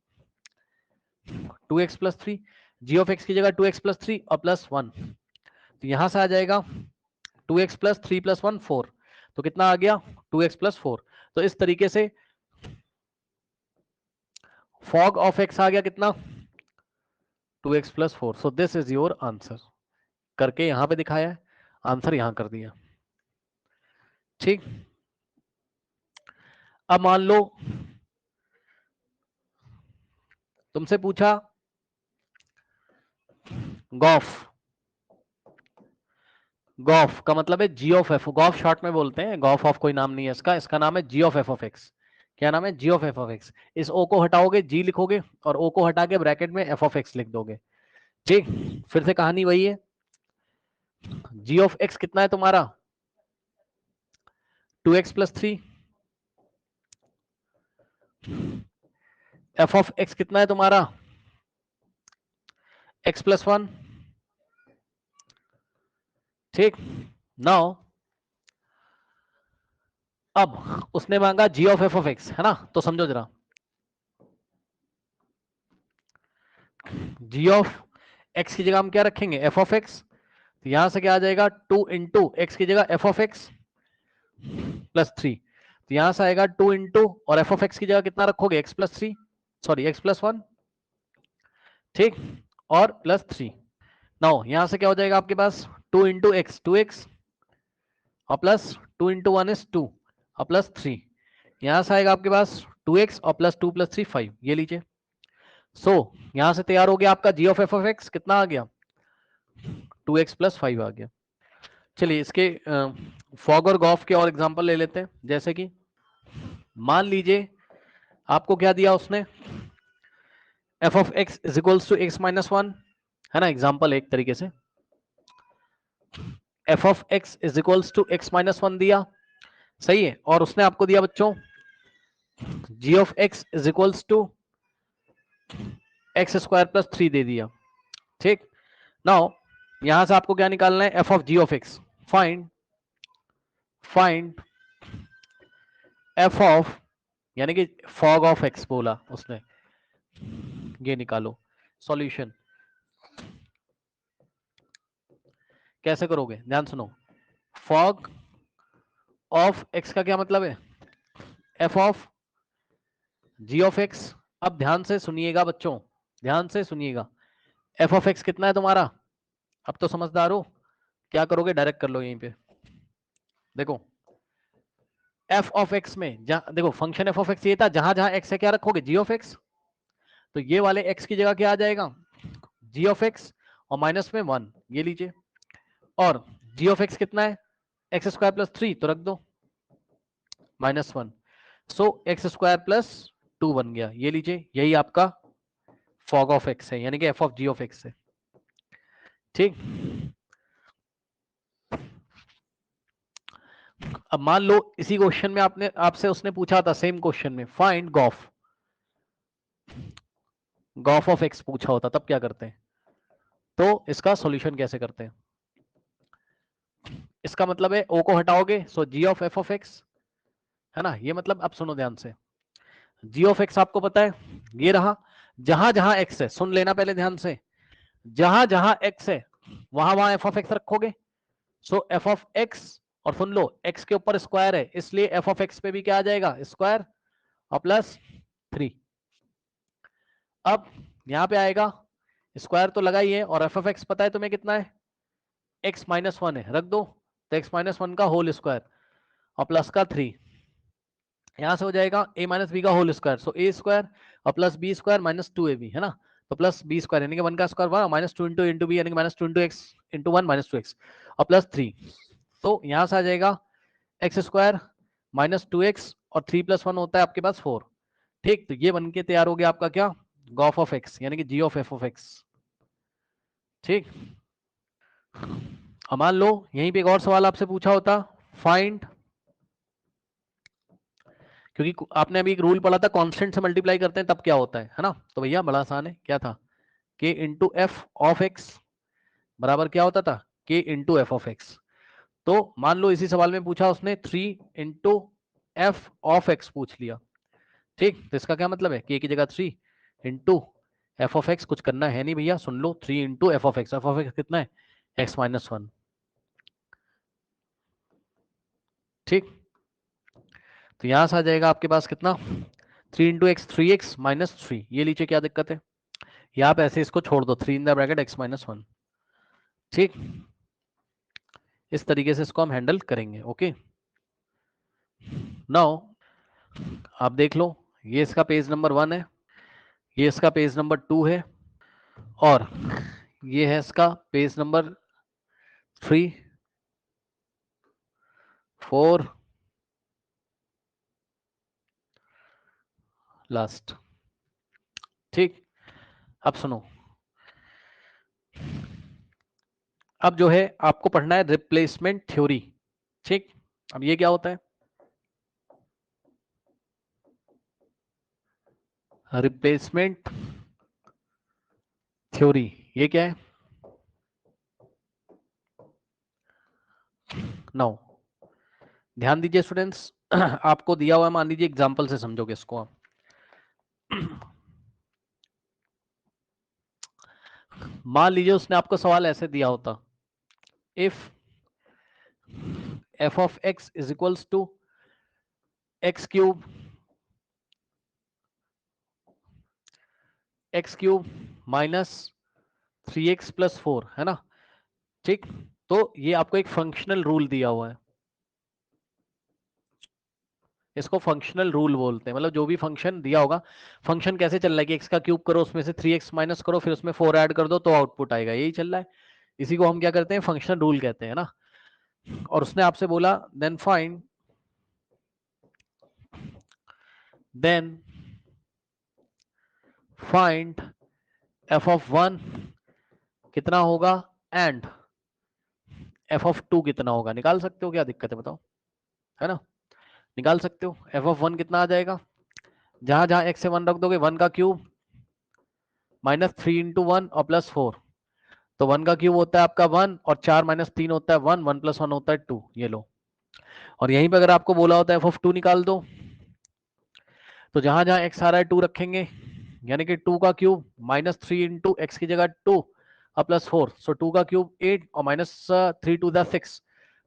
2x plus 3, ji of x की जगह 2x प्लस 3 और प्लस 1, तो यहां से आ जाएगा 2x प्लस 3 प्लस 1 4, तो कितना आ गया 2x प्लस 4, तो इस तरीके से फॉग ऑफ एक्स आ गया कितना 2x plus 4, so this is your answer, करके यहां पे दिखाया है, आंसर यहां कर दिया, ठीक। अब मान लो तुमसे पूछा गॉफ, गॉफ का मतलब है g of F, Gauff short में बोलते हैं, गॉफ ऑफ कोई नाम नहीं है इसका, इसका नाम है g of f of x, क्या नाम है g of f of x, इस ओ को हटाओगे जी लिखोगे और ओ को हटा के ब्रैकेट में एफ ऑफ एक्स लिख दोगे, ठीक। फिर से कहानी वही है, जी ऑफ एक्स कितना है तुम्हारा 2x plus 3, F of x कितना है तुम्हारा x प्लस 1, ठीक। नाउ अब उसने मांगा जी ऑफ एफ ऑफ एक्स, है ना, तो समझो जरा, जी ऑफ एक्स की जगह हम क्या रखेंगे एफ ऑफ एक्स, तो यहां से क्या आ जाएगा 2 इंटू एक्स की जगह एफ ऑफ एक्स प्लस 3, तो यहां से आएगा 2 इंटू और एफ ऑफ एक्स की जगह कितना रखोगे x plus 3, sorry x plus 1, ठीक, और प्लस 3, नाउ यहां से क्या हो जाएगा आपके पास 2 इंटू एक्स 2x और प्लस 2 इंटू 1 इज 2 और प्लस 3, यहां से आएगा आपके पास 2x और प्लस 2 प्लस 3 5, ये लीजिए। सो यहां से तैयार हो गया आपका जी ऑफ एफ ऑफ एक्स कितना आ गया 2x प्लस 5 आ गया। चलिए इसके फॉग और गॉफ के और एग्जांपल ले लेते हैं, जैसे कि मान लीजिए आपको क्या दिया उसने f of x is equals to x minus 1, है ना, एग्जांपल एक तरीके से f of x is equals to x minus 1 दिया, सही है, और उसने आपको दिया बच्चों g of x is equals to x square plus 3 दे दिया, ठीक। नाउ यहां से आपको क्या निकालना है f of g of x, find find f of यानी कि फॉग ऑफ एक्स बोला उसने, ये निकालो सॉल्यूशन। कैसे करोगे, ध्यान सुनो। फॉग ऑफ एक्स का क्या मतलब है, f of g of x. अब ध्यान से सुनिएगा बच्चों, ध्यान से सुनिएगा। एफ ऑफ एक्स कितना है तुम्हारा, अब तो समझदार हो, क्या करोगे डायरेक्ट कर लो यहीं पे। देखो एफ ऑफ एक्स में देखो फंक्शन एफ ऑफ एक्स ये था, जहां जहां एक्स है क्या रखोगे, जी ऑफ एक्स। तो ये वाले एक्स की जगह क्या आ जाएगा, जी ऑफ एक्स, और माइनस में 1 ये लीजिए। और जी ऑफ एक्स कितना है, एक्स स्क्वायर प्लस 3 तो रख दो -1, सो एक्स स्क्वायर प्लस 2 बन गया, ये लीजिए। यही आपका फॉग ऑफ एक्स है, यानी कि f of g of x है। ठीक, अब मान लो इसी क्वेश्चन में आपने आपसे उसने पूछा था, सेम क्वेश्चन में find gof, gof of x पूछा होता, तब क्या करते हैं, तो इसका सॉल्यूशन कैसे करते हैं। इसका मतलब है ओ को हटाओगे, सो जी ऑफ एफ ऑफ एक्स, है ना। ये मतलब अब सुनो ध्यान से, जी ऑफ एक्स आपको पता है ये रहा, जहां जहां एक्स है, सुन लेना पहले ध्यान से, जहां जहां एक्स है वहां वहां एफ ऑफ एक्स रखोगे, सो एफ ऑफ एक्स, और सुन लो एक्स के ऊपर स्क्वायर है, इसलिए एफ ऑफ एक्स पे भी क्या आ जाएगा, स्क्वायर और प्लस 3। अब यहां पे आएगा, स्क्वायर तो लगा ही है, और एफ ऑफ एक्स पता है तुम्हें कितना है, एक्स -1 है, रख दो, तो एक्स -1 का होल स्क्वायर और प्लस का 3, यहां से हो जाएगा a माइनस बी का होल स्क्वायर, सो ए स्क्वायर और प्लस बी स्क्वायर -2ab, है ना। तो प्लस बी स्क्वायर यानी कि 1 का स्क्वायर 1, -2 इंटू बी यानी कि -2 इंटू एक्स इंटू 1 -2x और प्लस 3, तो यहां से आ जाएगा एक्स स्क्वायर -2x और 3 + 1 होता है आपके पास 4। ठीक, तो ये बन के तैयार हो गया आपका क्या, गॉफ ऑफ एक्स, यानी कि जी ऑफ एफ ऑफ एक्स। ठीक, अब मान लो यहीं पे एक और सवाल आपसे पूछा होता, फाइंड, क्योंकि आपने अभी एक रूल पढ़ा था, कांस्टेंट से मल्टीप्लाई करते हैं तब क्या होता है ना। तो भैया बड़ा आसान है, क्या था, k into f of x बराबर क्या होता था, k into f of x. तो मान लो इसी सवाल में पूछा उसने 3 इंटू एफ ऑफ एक्स पूछ लिया। ठीक, तो इसका क्या मतलब है, k की जगह 3 इंटू एफ ऑफ एक्स, कुछ करना है नहीं भैया, सुन लो 3 इंटू एफ ऑफ एक्स कितना है, x -1। ठीक, तो यहां से आ जाएगा आपके पास कितना, 3 इंटू एक्स 3x -3, ये लीजिए, क्या दिक्कत है, यहाँ आप ऐसे इसको छोड़ दो, 3 इन द ब्रैकेट x -1। ठीक, इस तरीके से इसको हम हैंडल करेंगे। ओके, नाउ आप देख लो, ये इसका पेज नंबर 1 है, ये इसका पेज नंबर 2 है, और ये है इसका पेज नंबर 3, 4, लास्ट। ठीक, अब सुनो, अब जो है आपको पढ़ना है रिप्लेसमेंट थ्योरी। ठीक, अब ये क्या होता है, रिप्लेसमेंट थ्योरी, ये क्या है। नाउ ध्यान दीजिए स्टूडेंट्स, आपको दिया हुआ है, मान लीजिए एग्जांपल से समझोगे इसको आप। मान लीजिए उसने आपको सवाल ऐसे दिया होता, if f of x is equals to x cube -3x+4, है ना। ठीक, तो ये आपको एक फंक्शनल रूल दिया हुआ है, इसको फंक्शनल रूल बोलते हैं, मतलब जो भी फंक्शन दिया होगा, फंक्शन कैसे चल रहा है कि एक्स का क्यूब करो, उसमें से 3x माइनस करो, फिर उसमें 4 ऐड कर दो तो आउटपुट आएगा, यही चल रहा है। इसी को हम क्या करते हैं, फंक्शनल रूल कहते हैं ना। और उसने आपसे बोला देन फाइंड एफ ऑफ 1 कितना होगा एंड एफ ऑफ 2 कितना होगा, निकाल सकते हो, क्या दिक्कत है बताओ, है ना, निकाल सकते हो। एफ ऑफ 1 कितना आ जाएगा, जहां जहां एक्स से 1 रख दोगे, 1 का क्यूब -3 इंटू 1 और +4, तो 1 का क्यूब होता है आपका 1 और 4 -3 होता है 1, 1 + 1 होता है 2, ये लो। और यहीं पे अगर आपको बोला होता है एफ ऑफ 2 निकाल दो, तो जहां जहां एक्स आ रहा है 2 रखेंगे, यानी कि 2 का क्यूब माइनस 3 इंटू एक्स की जगह 2 और प्लस 4, सो 2 का क्यूब 8 और minus 3 to the 6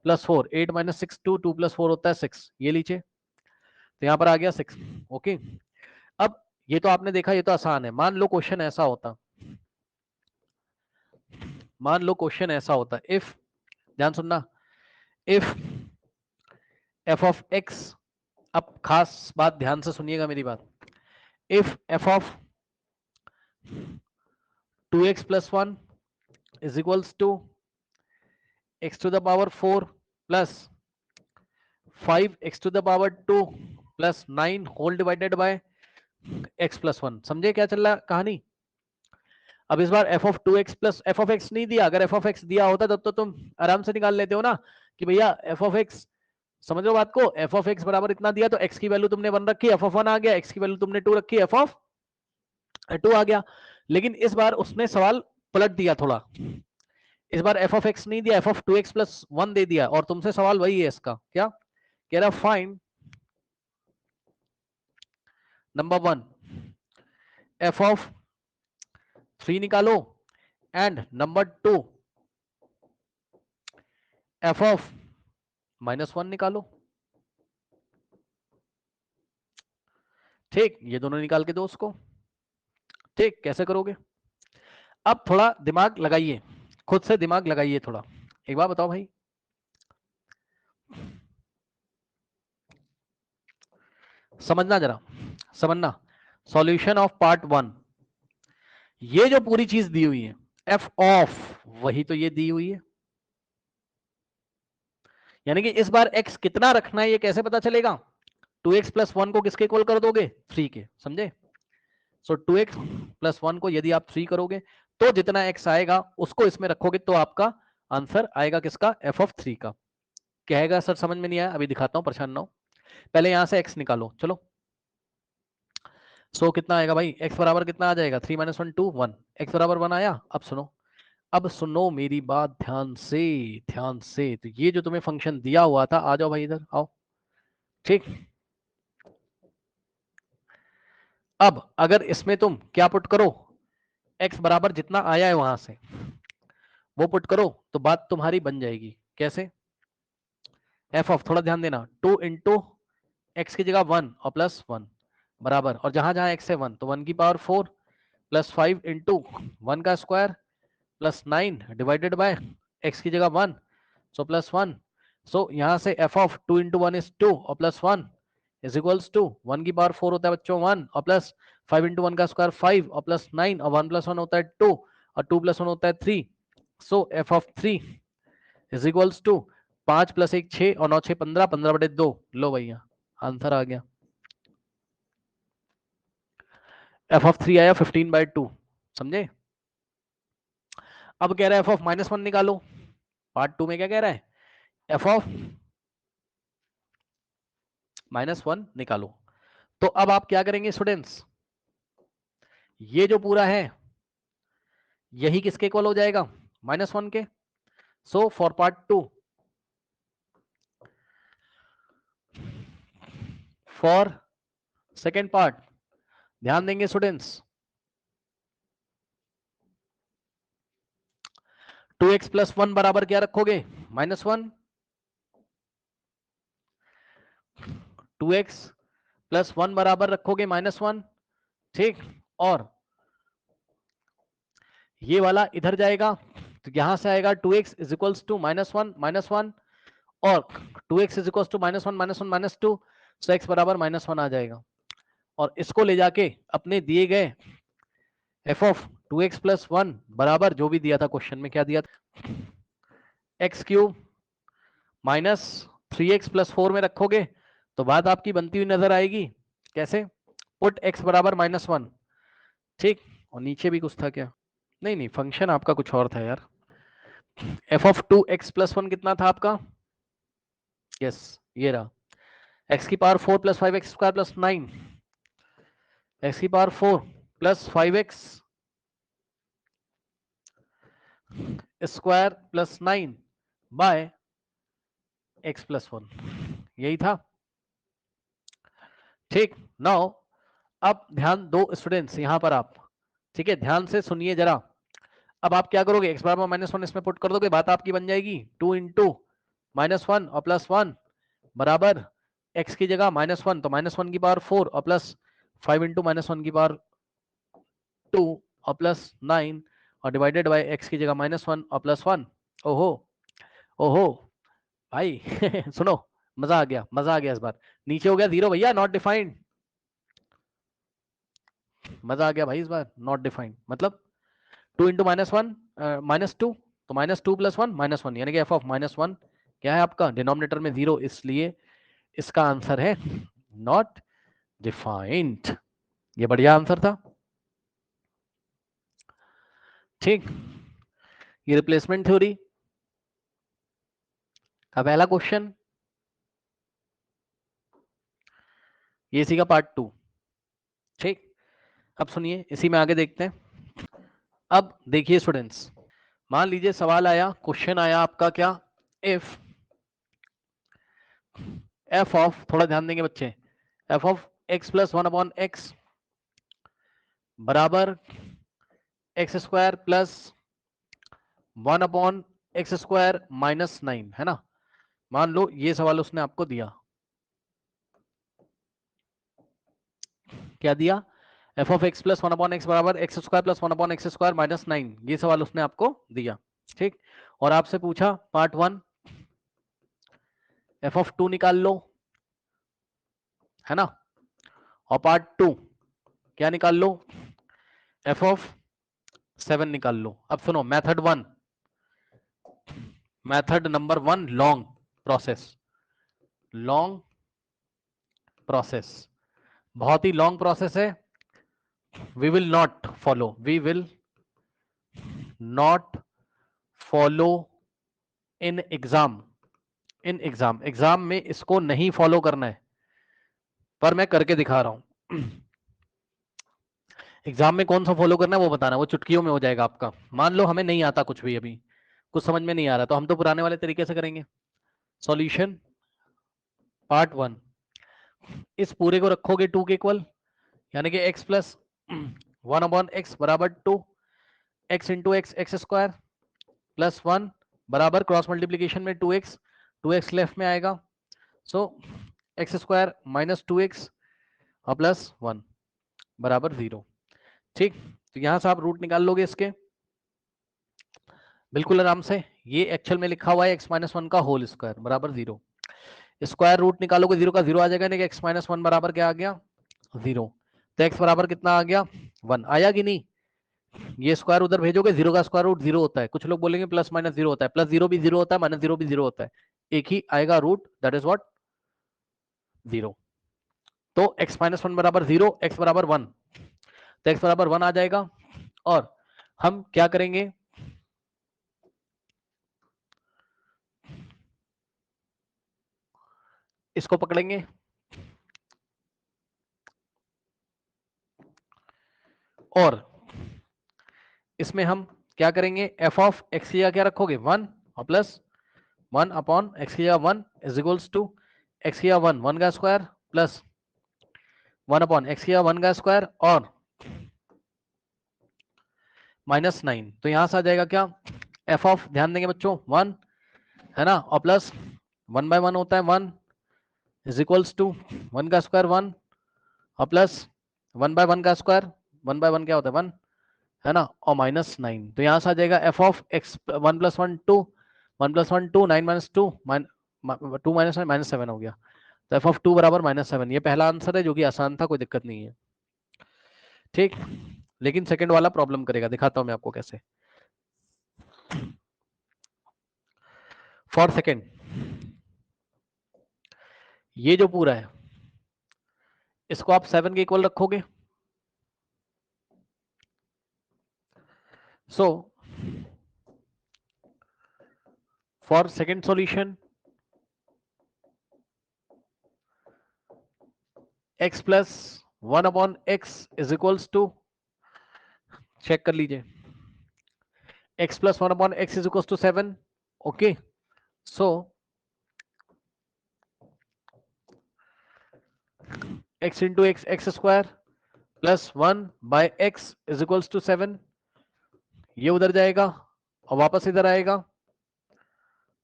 plus 4, 8 minus 6 2 plus 4 होता है 6, ये लीजिए, तो यहाँ पर आ गया 6। ओके, अब ये तो आपने देखा, ये तो आसान है। मान लो क्वेश्चन ऐसा होता, मान लो क्वेश्चन ऐसा होता, इफ, ध्यान सुनना, इफ एफ ऑफ एक्स, अब खास बात ध्यान से सुनिएगा मेरी बात, if f of 2x plus 1 is equals to x to the power 4 plus 5x to the power 2 plus 9 whole divided by x plus 1। समझे क्या चल रहा है कहानी? अब इस बार f of 2x plus f of x नहीं दिया, अगर f ऑफ x दिया होता तब तो तुम आराम से निकाल लेते हो ना कि भैया f ऑफ x, समझो बात को, f ऑफ x बराबर इतना दिया तो x की वैल्यू तुमने 1 रखी, f ऑफ 1 आ गया, x की वैल्यू तुमने 2 रखी, f ऑफ 2 आ गया। लेकिन इस बार उसने सवाल पलट दिया थोड़ा, इस बार f ऑफ x नहीं दिया, f ऑफ 2x प्लस 1 दे दिया, और तुमसे सवाल वही है इसका, क्या कह रहा, फाइंड नंबर 1 f ऑफ 3 निकालो एंड नंबर 2 f ऑफ -1 निकालो। ठीक, ये दोनों निकाल के दो उसको। ठीक, कैसे करोगे? अब थोड़ा दिमाग लगाइए, खुद से दिमाग लगाइए थोड़ा। एक बार बताओ भाई, समझना जरा, समझना, सॉल्यूशन ऑफ पार्ट 1, ये जो पूरी चीज दी हुई है f ऑफ, वही तो ये दी हुई है, यानी कि इस बार x कितना रखना है ये कैसे पता चलेगा? 2x प्लस 1 को किसके इक्वल कर दोगे? 3 के, समझे? सो 2x प्लस 1 को यदि आप 3 करोगे तो जितना x आएगा उसको इसमें रखोगे तो आपका आंसर आएगा किसका? f ऑफ 3 का। कहेगा सर समझ में नहीं आया, अभी दिखाता हूं, परेशान ना हो, पहले यहां से x निकालो, चलो। सो कितना आएगा भाई? x बराबर कितना आ जाएगा? 3 - 1 2 1, x बराबर 1 आया। अब सुनो, अब सुनो मेरी बात ध्यान से, ध्यान से। तो ये जो तुम्हें फंक्शन दिया हुआ था, आ जाओ भाई इधर आओ, ठीक। अब अगर इसमें तुम क्या पुट करो, x बराबर जितना आया है वहां से वो पुट करो तो बात तुम्हारी बन जाएगी। कैसे? f ऑफ, थोड़ा ध्यान देना, 2 इंटू एक्स की जगह 1 और प्लस 1 बराबर, और जहां जहां x है 1 तो 1 की पावर 4 प्लस 5 इंटू 1 का square plus 9 divided by x की जगह 1, सो प्लस 1। सो यहां से f ऑफ 2 इंटू 1 इज 2 और प्लस 1 इज इक्वल्स टू 1 की पावर 4 होता है बच्चों 1 और प्लस 5 इंटू 1 का स्क्वायर 5 और प्लस 9 और 1 प्लस 1 होता है 2 और 2 प्लस 1 होता है 3। So f of 3 is equals to 5 plus 1 6 और 9 6 15, 15/2। लो भैया आंसर आ गया, f ऑफ 3 आया 15/2, समझे? अब कह रहा है f ऑफ -1 निकालो, पार्ट 2 में क्या कह रहा है? f ऑफ -1 निकालो। तो अब आप क्या करेंगे स्टूडेंट्स, ये जो पूरा है यही किसके इक्वल हो जाएगा? -1 के। So for part 2, for second part, ध्यान देंगे स्टूडेंट्स, 2x प्लस 1 बराबर क्या रखोगे? -1, 2x प्लस 1 बराबर रखोगे -1, ठीक। और ये वाला इधर जाएगा तो यहां से आएगा 2x इज इक्वल्स टू -1 और 2x is equals to -1 -2, so x बराबर -1 आ जाएगा। और इसको ले जाके अपने दिए गए f ऑफ 2x प्लस 1 बराबर जो भी दिया था क्वेश्चन में, क्या दिया था? X cube minus 3x plus 4 में रखोगे तो बात आपकी बनती हुई नजर आएगी। कैसे? पुट x बराबर -1, ठीक। और नीचे भी कुछ था क्या? नहीं नहीं, फंक्शन आपका कुछ और था यार। f ऑफ 2x प्लस 1 कितना था आपका? यस, ये रहा, x की power 4 plus 5x square plus 9, x की power 4 plus 5x square plus 9 by x plus 1, यही था, ठीक। नाउ अब ध्यान दो स्टूडेंट्स यहां पर आप, ठीक है, ध्यान से सुनिए जरा। अब आप क्या करोगे, एक्स बराबर -1 इसमें पुट कर दोगे, बात आपकी बन जाएगी 2 इंटू -1 और +1 बराबर एक्स की जगह -1 तो -1 की पावर 4 और प्लस 5 इंटू -1 की पावर 2 और प्लस 9 और डिवाइडेड बाय एक्स की जगह -1 और +1। ओहो ओहो भाई सुनो, मजा आ गया इस बार। नीचे हो गया 0 भैया, नॉट डिफाइंड। मजा आ गया भाई इस बार, नॉट डिफाइंड मतलब 2 इंटू -1 -2 तो -2 + 1 -1 यानी कि f ऑफ -1 क्या है आपका, डिनोमिनेटर में 0, इसलिए इसका आंसर है नॉट डिफाइंड। ये बढ़िया आंसर था। ठीक, ये रिप्लेसमेंट थ्योरी का पहला क्वेश्चन, ये इसी का पार्ट 2। ठीक, अब सुनिए, इसी में आगे देखते हैं। अब देखिए स्टूडेंट्स, मान लीजिए सवाल आया, क्वेश्चन आया आपका क्या, इफ f ऑफ, थोड़ा ध्यान देंगे बच्चे, f ऑफ x + 1/x बराबर x² + 1/x² -9 है ना। मान लो ये सवाल उसने आपको दिया, क्या दिया, f ऑफ x + 1/x बराबर x² + 1/x² -9, ये सवाल उसने आपको दिया। ठीक, और आपसे पूछा पार्ट 1 f ऑफ 2 निकाल लो, है ना, और पार्ट 2 क्या निकाल लो, f ऑफ 7 निकाल लो। अब सुनो, method 1, method number 1, long process, बहुत ही लॉन्ग प्रोसेस है। We will not follow in exam में इसको नहीं फॉलो करना है, पर मैं करके दिखा रहा हूं। एग्जाम में कौन सा फॉलो करना है वो बताना, वो चुटकियों में हो जाएगा आपका। मान लो हमें नहीं आता कुछ भी, अभी कुछ समझ में नहीं आ रहा, तो हम तो पुराने वाले तरीके से करेंगे। सॉल्यूशन पार्ट 1, इस पूरे को रखोगे 2 के इक्वल, यानी कि x + 1/x बराबर 2, x इंटू x² +1 बराबर क्रॉस मल्टीप्लीकेशन में 2x लेफ्ट में आएगा, सो x² - 2x और +1 बराबर 0। ठीक, तो यहां से आप रूट निकाल लोगे इसके बिल्कुल आराम से। ये एक्चुअल में लिखा हुआ है x - 1 का होल स्क्वायर बराबर 0, स्क्वायर रूट निकालोगे 0 का 0 आ जाएगा, यानी कि x - 1 बराबर क्या आ गया, 0। तो x बराबर कितना आ गया, 1 आया कि नहीं। ये स्क्वायर उधर भेजोगे, 0 का स्क्वायर रूट 0 होता है, कुछ लोग बोलेंगे +-0 होता है, +0 भी 0 होता है, -0 भी 0 होता है, एक ही आएगा रूट, दैट इज व्हाट 0। तो x - 1 बराबर 0, x बराबर 1, तो x बराबर 1 आ जाएगा। और हम क्या करेंगे, इसको पकड़ेंगे और इसमें हम क्या करेंगे, f ऑफ x की जगह क्या रखोगे, 1 और +1/x की जगह 1 इज इक्वल्स टू x की जगह 1 का स्क्वायर प्लस 1/x की जगह 1 का स्क्वायर और -9। तो यहां से आ जाएगा क्या, f ऑफ, ध्यान देंगे बच्चों, 1 है ना, और प्लस 1/1 होता है 1 इज इक्वल्स टू 1 का स्क्वायर 1 और प्लस 1/1 का स्क्वायर, 1/1 क्या होता है 1 है ना, और -9। तो यहां से आ जाएगा f ऑफ x 1 + 1 2, 1 + 1 2, 9 - 2 2 - 7 हो गया। तो f ऑफ 2 बराबर -7, ये पहला आंसर है जो कि आसान था, कोई दिक्कत नहीं है। ठीक, लेकिन सेकंड वाला प्रॉब्लम करेगा, दिखाता हूं मैं आपको कैसे। फॉर सेकंड, ये जो पूरा है इसको आप 7 के इक्वल रखोगे, so for second solution x + 1/x is equals to, check कर लीजिए, x + 1/x is equals to 7। Okay, so x into x, x² plus 1 by x is equals to 7, ये उधर जाएगा और वापस इधर आएगा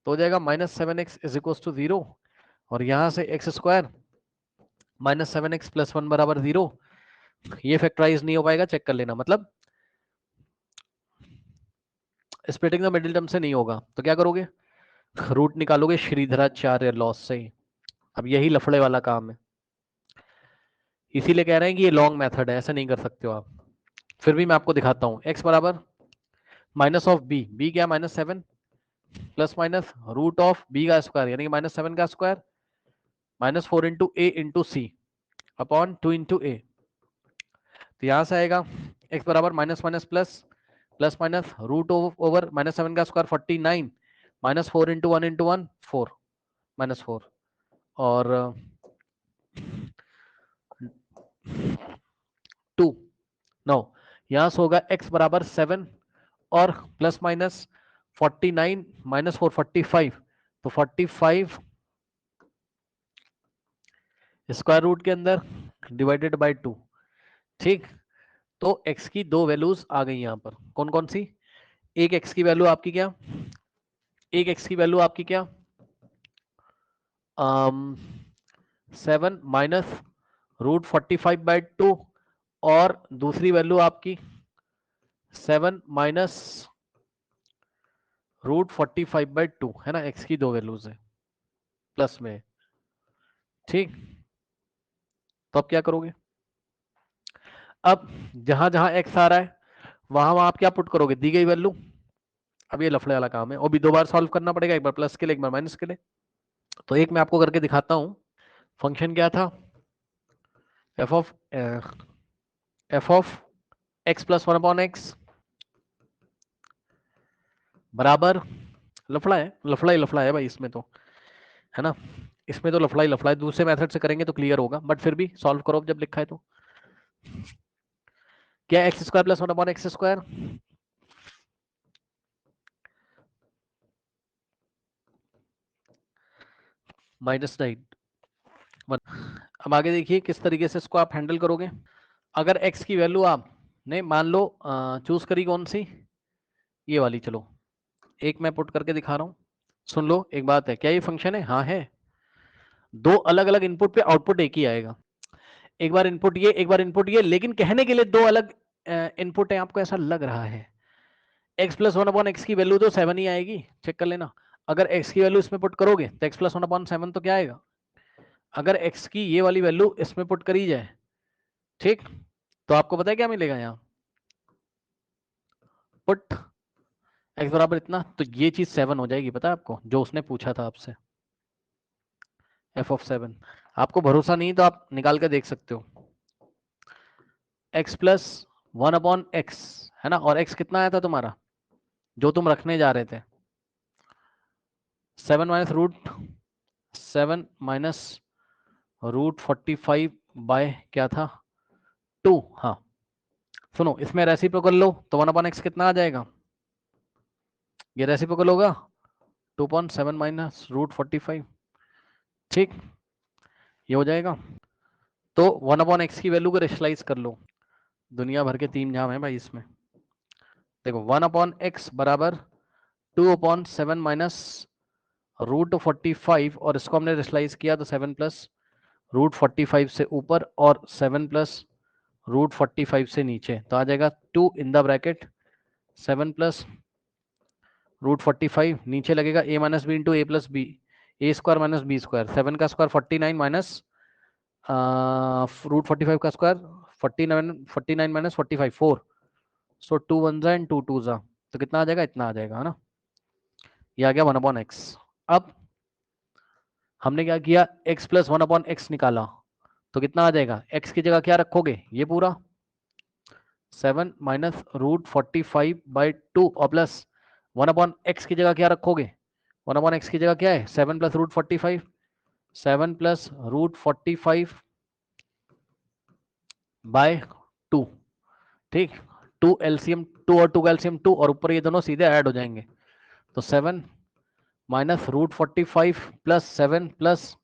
तो हो जाएगा -7x इज इक्वल्स टू 0, और यहां से एक्स स्क्वायर -7x प्लस 1 बराबर 0, ये फैक्टराइज नहीं हो पाएगा, चेक कर लेना, मतलब स्प्लिटिंग द मिडिल टर्म से नहीं होगा, तो क्या करोगे, रूट निकालोगे श्रीधराचार्य लॉस से। अब यही लफड़े वाला काम है, इसीलिए कह रहे हैं कि ये लॉन्ग मेथड है, ऐसा नहीं कर सकते हो आप। फिर भी मैं आपको दिखाता हूं, x बराबर माइनस ऑफ बी, बी क्या -7 plus minus root of b का स्क्वायर यानी कि -7 का square -4 into a into c upon 2 into a. तो यहां से आएगा x बराबर minus minus plus plus minus root over -7 का स्क्वायर 49 -4 इंटू 1 इंटू 1 4 -4 और 2 9, यहां से होगा x बराबर 7 और प्लस माइनस 49 -4 45, तो 45 स्क्वायर रूट के अंदर डिवाइडेड बाय 2। ठीक, तो x की दो वैल्यूज आ गई यहां पर, कौन कौन सी, एक x की वैल्यू आपकी क्या, एक x की वैल्यू आपकी क्या 7 माइनस रूट 45 बाई 2, और दूसरी वैल्यू आपकी 7 माइनस रूट 45 बाई 2 है ना, x की दो वैल्यूज है प्लस में। ठीक, तो अब क्या करोगे, अब जहां जहां x आ रहा है वहां वहां आप क्या पुट करोगे, दी गई वैल्यू। अब ये लफड़े वाला काम है, और भी दो बार सॉल्व करना पड़ेगा, एक बार प्लस के लिए एक बार माइनस के लिए। तो एक मैं आपको करके दिखाता हूं, फंक्शन क्या था, F of x plus 1 upon x बराबर, लफड़ा है, लफड़ा ही लफड़ा है भाई इसमें तो, है ना, इसमें तो लफड़ा ही लफड़ा है, दूसरे मेथड से करेंगे तो क्लियर होगा, बट फिर भी सॉल्व करो जब लिखा है तो। क्या x square plus 1 upon x square -9। अब आगे देखिए किस तरीके से इसको आप हैंडल करोगे। अगर x की वैल्यू आपने मान लो चूज करी कौन सी, ये वाली, चलो एक मैं पुट करके दिखा रहा हूं, सुन लो। एक बात है, क्या ये फंक्शन है, हाँ है, दो अलग अलग इनपुट पे आउटपुट एक ही आएगा, एक बार इनपुट ये एक बार इनपुट ये, लेकिन कहने के लिए दो अलग इनपुट है, आपको ऐसा लग रहा है। x प्लस 1 अपॉन एक्स की वैल्यू तो 7 ही आएगी, चेक कर लेना। अगर x की वैल्यू इसमें पुट करोगे तो x प्लस 1 अपॉन 7 तो क्या आएगा, अगर x की ये वाली वैल्यू इसमें पुट करी जाए, ठीक, तो आपको पता है क्या मिलेगा यहाँ, पुट x बराबर इतना, तो ये चीज 7 हो जाएगी, पता है आपको, जो उसने पूछा था आपसे, f ऑफ 7। आपको भरोसा नहीं तो आप निकाल के देख सकते हो, x प्लस 1 अपॉन एक्स है ना, और x कितना आया था तुम्हारा जो तुम रखने जा रहे थे, 7 माइनस रूट 45 बाय क्या था 2। हाँ सुनो, इसमें रेसिप्रोकल लो तो 1 अपॉन एक्स कितना आ जाएगा, ये रेसिप्रोकल होगा 2.7 माइनस रूट 45, ठीक, ये हो जाएगा। तो 1 अपॉन एक्स की वैल्यू को रेशनलाइज कर लो, दुनिया भर के तीन जाम है भाई इसमें। देखो 1 अपॉन एक्स बराबर 2/7 माइनस रूट 45, और इसको हमने रेशनलाइज किया तो 7 प्लस रूट 45 से ऊपर और 7 प्लस रूट 45 से नीचे, तो आ जाएगा 2 in the bracket 7 plus root 45, नीचे लगेगा a minus b into a plus b, a square minus b square, 7 का स्क्वायर 49 माइनस रूट 45 का स्क्वायर 49 माइनस 45 4, सो 2 1 जा एंड 2 2 जा, तो कितना आ जाएगा, इतना आ जाएगा, है ना, ये आ गया 1 अपॉन एक्स। अब हमने क्या किया, x प्लस 1 अपॉन एक्स निकाला, तो कितना आ जाएगा, x की जगह क्या रखोगे, ये पूरा 7 माइनस रूट 45 बाई 2 और प्लस 1 अपॉन एक्स की जगह क्या रखोगे, 1 अपॉन एक्स की जगह क्या है 7 plus root 45, 7 plus root 45 by 2, ठीक, 2 एलसीएम 2 और 2 का एलसीएम 2, और ऊपर ये दोनों सीधे ऐड हो जाएंगे, तो 7 माइनस रूट 45 प्लस 7 प्लस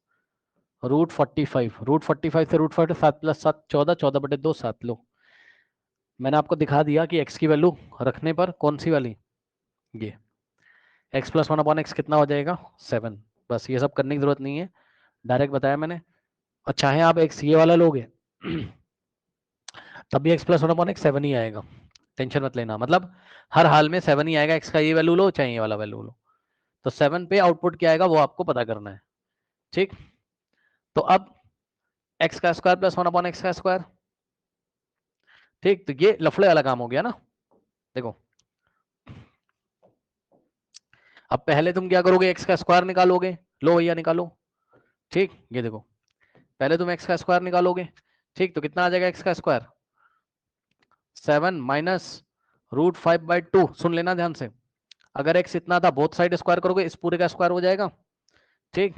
√45 से √45 7 + 7 14, 14/2 7 लो। मैंने आपको दिखा दिया कि x की वैल्यू रखने पर कौन सी वाली, ये x + 1/x कितना हो जाएगा 7। बस ये सब करने की जरूरत नहीं है, डायरेक्ट बताया मैंने। और चाहे आप x ये वाला लोगे तब भी x + 1/x 7 ही आएगा, टेंशन मत लेना। मतलब हर हाल में 7 ही आएगा, x का ये वैल्यू लो चाहे ये वाला वैल्यू लो, तो 7 पे आउटपुट क्या आएगा वो आपको पता करना है। ठीक, तो अब x² + 1/x²। ठीक, तो ये लफड़े वाला काम हो गया ना। देखो अब पहले तुम क्या करोगे, x² निकालोगे, लो भैया निकालो। ठीक, ये देखो पहले तुम x² निकालोगे। ठीक, तो कितना आ जाएगा x², 7 - √5/2। सुन लेना ध्यान से, अगर x इतना था बोथ साइड स्क्वायर करोगे इस पूरे का स्क्वायर हो जाएगा। ठीक,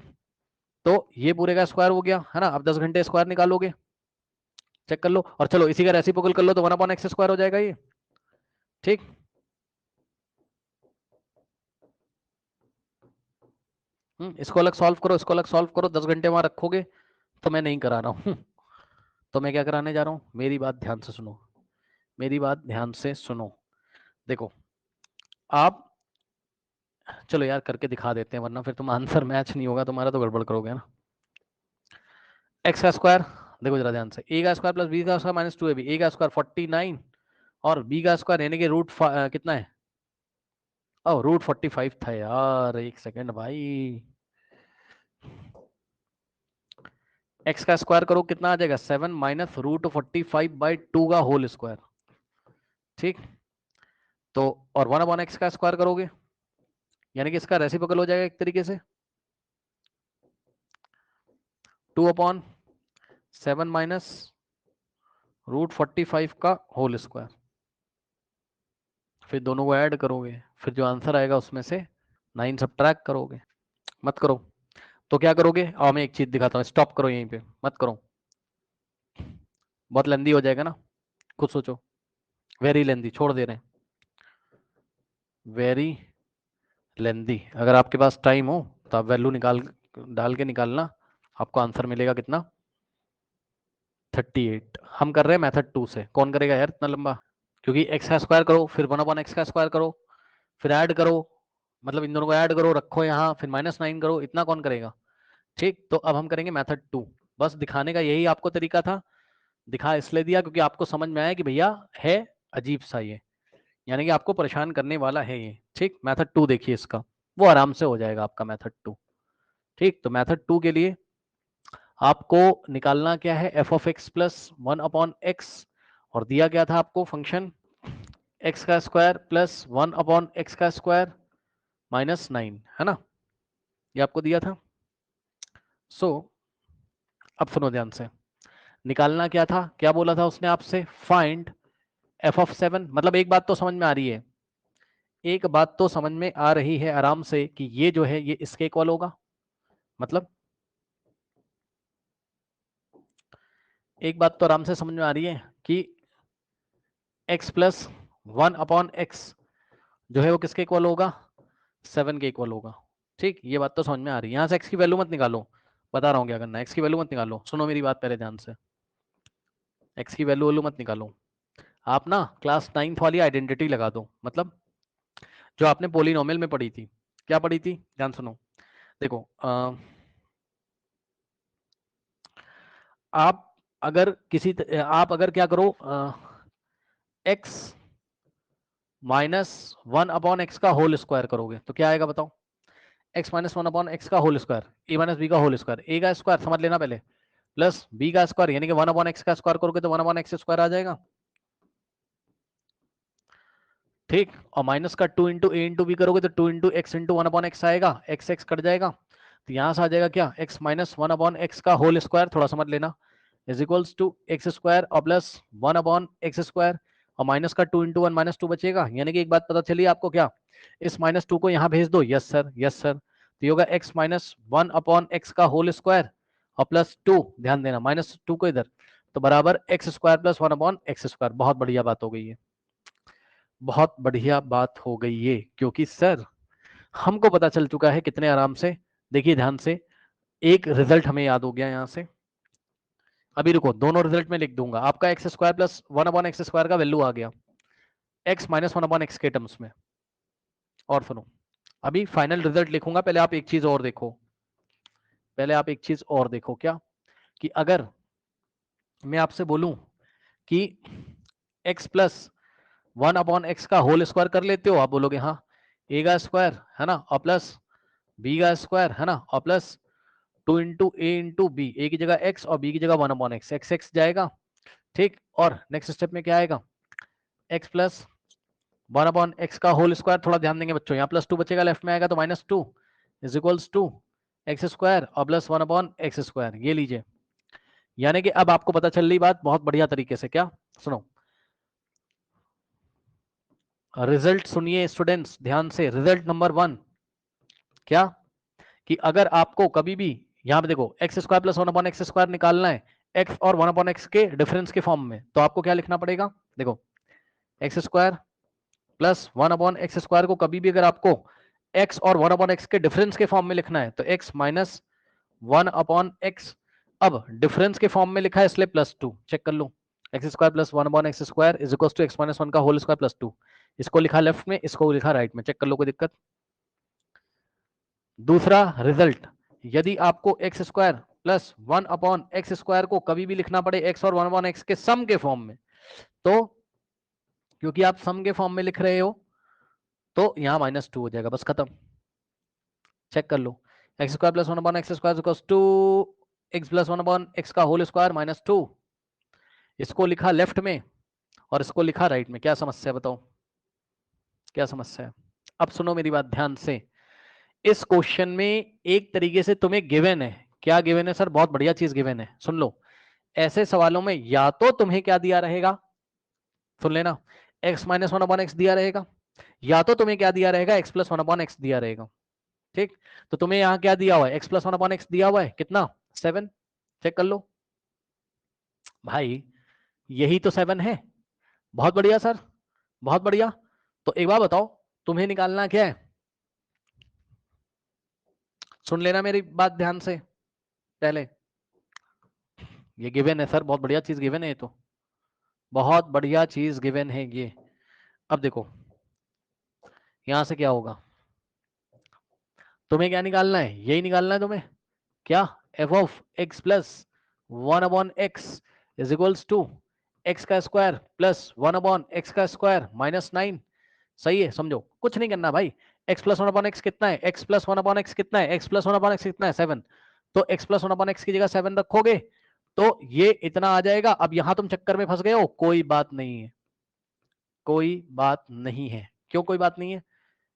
तो ये पूरे का स्क्वायर हो गया है ना। अब 10 घंटे स्क्वायर निकालोगे, चेक कर लो, और चलो इसी का रेसिप्रोकल कर लो तो 1/x² हो जाएगा ये। ठीक, इसको अलग सॉल्व करो, इसको अलग सॉल्व करो, 10 घंटे वहां रखोगे तो मैं नहीं करा रहा हूं तो मैं क्या कराने जा रहा हूं, मेरी बात ध्यान से सुनो, मेरी बात ध्यान से सुनो। देखो आप, चलो यार करके दिखा देते हैं वरना फिर तुम आंसर मैच नहीं होगा तुम्हारा तो गड़बड़ करोगे ना। x², देखो जरा ध्यान से, a² + b² - 2ab, a² 49 और b² यानी कि कितना है, ओ √45 था यार, एक सेकंड भाई। x का स्क्वायर करो कितना आ जाएगा 7 - √45/2 का होल स्क्वायर। ठीक, तो और 1/x का स्क्वायर करोगे यानी कि इसका रेसिप्रोकल हो जाएगा एक तरीके से 2/7 - √45 का होल स्क्वायर। फिर दोनों को ऐड करोगे, फिर जो आंसर आएगा उसमें से 9 सब्ट्रैक्ट करोगे। मत करो तो क्या करोगे, और मैं एक चीज दिखाता हूँ, स्टॉप करो यहीं पे, मत करो, बहुत लेंदी हो जाएगा ना, खुद सोचो। वेरी लेंदी, छोड़ दे रहे हैं, वेरी लेंदी। अगर आपके पास टाइम हो तो आप वैल्यू डाल के निकालना, आपको आंसर मिलेगा कितना 38। हम कर रहे हैं मेथड 2 से, कौन करेगा यार इतना लंबा, क्योंकि x का स्क्वायर करो फिर 1/x का स्क्वायर करो फिर ऐड करो, मतलब इन दोनों को ऐड करो रखो यहाँ फिर -9 करो, इतना कौन करेगा। ठीक, तो अब हम करेंगे मेथड 2। बस दिखाने का यही आपको तरीका था, दिखा इसलिए दिया क्योंकि आपको समझ में आया कि भैया है अजीब सा ये, यानी कि आपको परेशान करने वाला है ये। ठीक, मेथड 2 देखिए इसका, वो आराम से हो जाएगा आपका मेथड 2। ठीक, तो मेथड 2 के लिए आपको निकालना क्या है, f(x + 1/x) और दिया क्या था आपको फंक्शन x² + 1/x² -9, है ना, ये आपको दिया था। सो अब सुनो ध्यान से, निकालना क्या था, क्या बोला था उसने आपसे, फाइंड f(7), मतलब एक बात तो समझ में आ रही है, एक बात तो समझ में आ रही है आराम से कि ये जो है ये इसके इक्वल होगा, मतलब एक बात तो आराम से समझ में आ रही है कि x + 1/x जो है वो किसके इक्वल होगा 7 के इक्वल होगा। ठीक, ये बात तो समझ में आ रही है। यहाँ से x की वैल्यू मत निकालो, बता रहा हूँ क्या करना है, x की वैल्यू मत निकालो, सुनो मेरी बात पहले ध्यान से, x की वैल्यू मत निकालो। आप ना क्लास 9th वाली आइडेंटिटी लगा दो, मतलब जो आपने पोलिनोमियल में पढ़ी थी, क्या पढ़ी थी ध्यान सुनो। देखो आप आप अगर क्या करो, x - 1/x का होल स्क्वायर करोगे तो क्या आएगा बताओ, x - 1/x का होल स्क्वायर, a - b का होल स्क्वायर, a का स्क्वायर समझ लेना पहले, प्लस b का स्क्वायर यानी कि 1/x का स्क्वायर करोगे तो 1/x² आ जाएगा। ठीक, और माइनस का 2 × a × b करोगे तो 2 × x × 1/x आएगा, x कट जाएगा, तो यहां से आ जाएगा क्या, x - 1/x का होल स्क्वायर, थोड़ा समझ लेना, इज इक्वल्स टू x² और प्लस 1/x² और माइनस का 2 × 1 -2 बचेगा, यानी कि एक बात पता चली आपको, क्या इस -2 को यहाँ भेज दो, यस सर यस सर, तो ये होगा x - 1/x का होल स्क्वायर और प्लस 2, ध्यान देना -2 को इधर, तो बराबर x² + 1/x²। बहुत बढ़िया बात हो गई है, बहुत बढ़िया बात हो गई ये, क्योंकि सर हमको पता चल चुका है कितने आराम से, देखिए ध्यान से, एक रिजल्ट हमें याद हो गया यहां से। अभी रुको, दोनों रिजल्ट में लिख दूंगा। आपका एक्स स्क्वायर प्लस 1/x² का वैल्यू आ गया x माइनस 1/x के टर्म्स में। और सुनो, अभी फाइनल रिजल्ट लिखूंगा, पहले आप एक चीज और देखो। पहले आप एक चीज और देखो, क्या कि अगर मैं आपसे बोलूं कि x प्लस 1/x का होल स्क्वायर कर लेते हो, आप बोलोगे हाँ। a का स्क्वायर है ना, और प्लस b का स्क्वायर है ना, और plus 2 into a into B, ए की जगह x और b की जगह 1/x, x जाएगा। ठीक, और नेक्स्ट स्टेप में क्या आएगा, x प्लस 1/x का होल स्क्वायर। थोड़ा ध्यान देंगे बच्चों, यहाँ प्लस 2 बचेगा, लेफ्ट में आएगा तो -2 is equals to x square और प्लस 1/x²। ये लीजिए, यानी कि अब आपको पता चल रही बात बहुत बढ़िया तरीके से। क्या, सुनो रिजल्ट सुनिए स्टूडेंट्स ध्यान से। रिजल्ट नंबर 1 क्या, कि अगर आपको कभी भी यहां पे देखो x स्क्वायर प्लस 1/x² निकालना है x और 1/x के डिफरेंस के फॉर्म में, तो आपको क्या लिखना पड़ेगा, देखो x स्क्वायर प्लस 1/x² को कभी भी अगर आपको x और 1/x के डिफरेंस के फॉर्म में लिखना है तो x माइनस 1/x। अब डिफरेंस के फॉर्म में लिखा है इसलिए +2, चेक कर लो। X square plus 1/x² is equal to x minus 1 का होल स्क्वायर प्लस 2। इसको लिखा लेफ्ट में, इसको लिखा राइट में, चेक कर लो, कोई दिक्कत। दूसरा रिजल्ट, यदि आपको एक्स स्क्वायर प्लस 1/x² को कभी भी लिखना पड़े x और 1/x के सम के फॉर्म में, तो क्योंकि आप सम के फॉर्म में लिख रहे हो तो यहां -2 हो जाएगा, बस खत्म। चेक कर लो, x square plus 1/x² equals to x plus 1/x का होल स्क्वायर -2। इसको लिखा लेफ्ट में और इसको लिखा राइट में। क्या समस्या है बताओ, क्या समस्या है? अब सुनो मेरी बात ध्यान से। इस क्वेश्चन में एक तरीके से तुम्हें गिवन है। क्या गिवन है सर? बहुत बढ़िया चीज गिवन है, सुन लो। ऐसे सवालों में या तो तुम्हें क्या दिया रहेगा, सुन लेना, x माइनस 1/x दिया रहेगा, या तो तुम्हें क्या दिया रहेगा, x प्लस 1/x दिया रहेगा। ठीक, तो तुम्हें यहां क्या दिया हुआ है, x प्लस 1/x दिया हुआ है, कितना, 7। चेक कर लो भाई, यही तो 7 है। बहुत बढ़िया सर, बहुत बढ़िया। तो एक बार बताओ, तुम्हें निकालना क्या है, सुन लेना मेरी बात ध्यान से पहले। ये गिवन है सर, बहुत बढ़िया चीज गिवन है, ये तो बहुत बढ़िया चीज गिवन है ये। अब देखो यहां से क्या होगा, तुम्हें क्या निकालना है, यही निकालना है तुम्हें। क्या, f of x plus 1/x is equals to x का स्क्वायर प्लस 1/x का स्क्वायर -9। सही है, समझो कुछ नहीं करना भाई। x प्लस 1/x कितना है, x प्लस 1/x कितना है, x प्लस 1/x कितना है, 7। तो x प्लस 1/x की जगह 7 रखोगे तो ये इतना आ जाएगा। अब यहां तुम चक्कर में फंस गए हो, कोई बात नहीं है, कोई बात नहीं है। क्यों कोई बात नहीं है,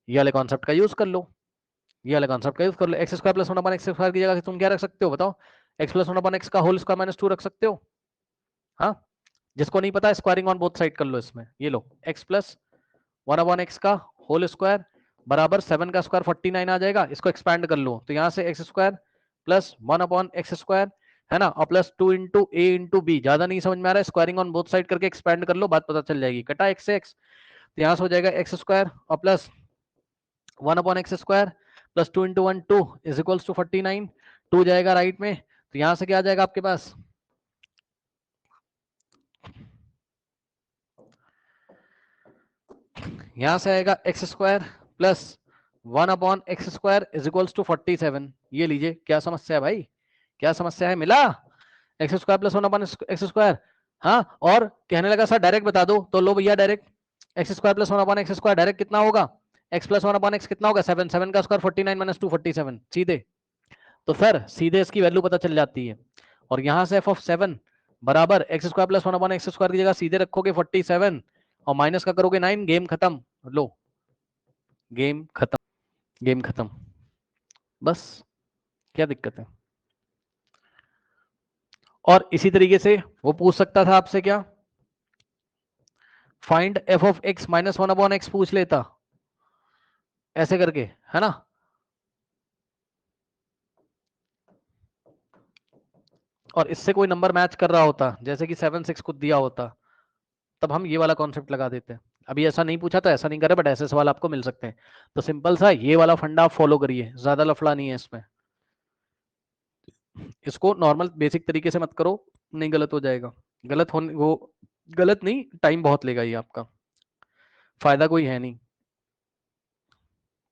ये वाले कॉन्सेप्ट का यूज कर लो, ये वाले कॉन्सेप्ट का यूज कर लो। एक्स स्क्वायर प्लस 1/x² की जगह तुम क्या रख सकते हो बताओ, x प्लस 1/x का होल स्क्वायर -2 रख सकते हो। हाँ, जिसको नहीं पता स्क्वायरिंग ऑन बोथ साइड कर लो इसमें। ये लो, x प्लस 1/x का होल स्क्वायर बराबर 7 का स्क्वायर 49 आ जाएगा। इसको एक्सपैंड कर लो तो यहाँ से एक्स स्क्वायर प्लस 1/x² है ना, और plus 2 into a into B. ज्यादा नहीं समझ में आ रहा है, स्क्वायरिंग ऑन बोथ साइड करके एक्सपैंड कर लो, बात पता चल जाएगी। कटा x से x, तो यहाँ से हो जाएगा एक्स स्क्वायर और plus 1/x² plus 2 into 1 2 is equals to 49। 2 जाएगा राइट में, तो यहाँ से क्या आ जाएगा आपके पास, यहां से आएगा x square plus 1/x² is equals to 47। ये लीजिए, क्या समस्या है भाई, क्या समस्या है, मिला एक्स स्क्वायर प्लस 1/x²। हाँ, और कहने लगा सर डायरेक्ट बता दो, तो लो भैया direct, x square plus 1/x² direct कितना होगा, x प्लस 1/x कितना होगा, 7। 7 का स्क्वायर 49 -2 47 सीधे। तो सर सीधे इसकी वैल्यू पता चल जाती है। और यहां से f(7) बराबर एक्स स्क्वायर प्लस 1/x² की जगह सीधे रखोगे 47 और माइनस का करोगे 9, गेम खत्म। लो, गेम खत्म, गेम खत्म, बस, क्या दिक्कत है। और इसी तरीके से वो पूछ सकता था आपसे क्या, find f of x minus 1/x पूछ लेता, ऐसे करके, है ना। और इससे कोई नंबर मैच कर रहा होता, जैसे कि 7 6 खुद दिया होता, तब हम ये वाला कॉन्सेप्ट लगा देते हैं। अभी ऐसा नहीं पूछा तो ऐसा नहीं करे, बट ऐसे सवाल आपको मिल सकते हैं। तो सिंपल सा ये वाला फंडा आप फॉलो करिए, ज्यादा लफड़ा नहीं है इसमें। इसको नॉर्मल बेसिक तरीके से मत करो, नहीं गलत हो जाएगा। गलत होने वो गलत नहीं, टाइम बहुत लेगा ये आपका, फायदा कोई है नहीं।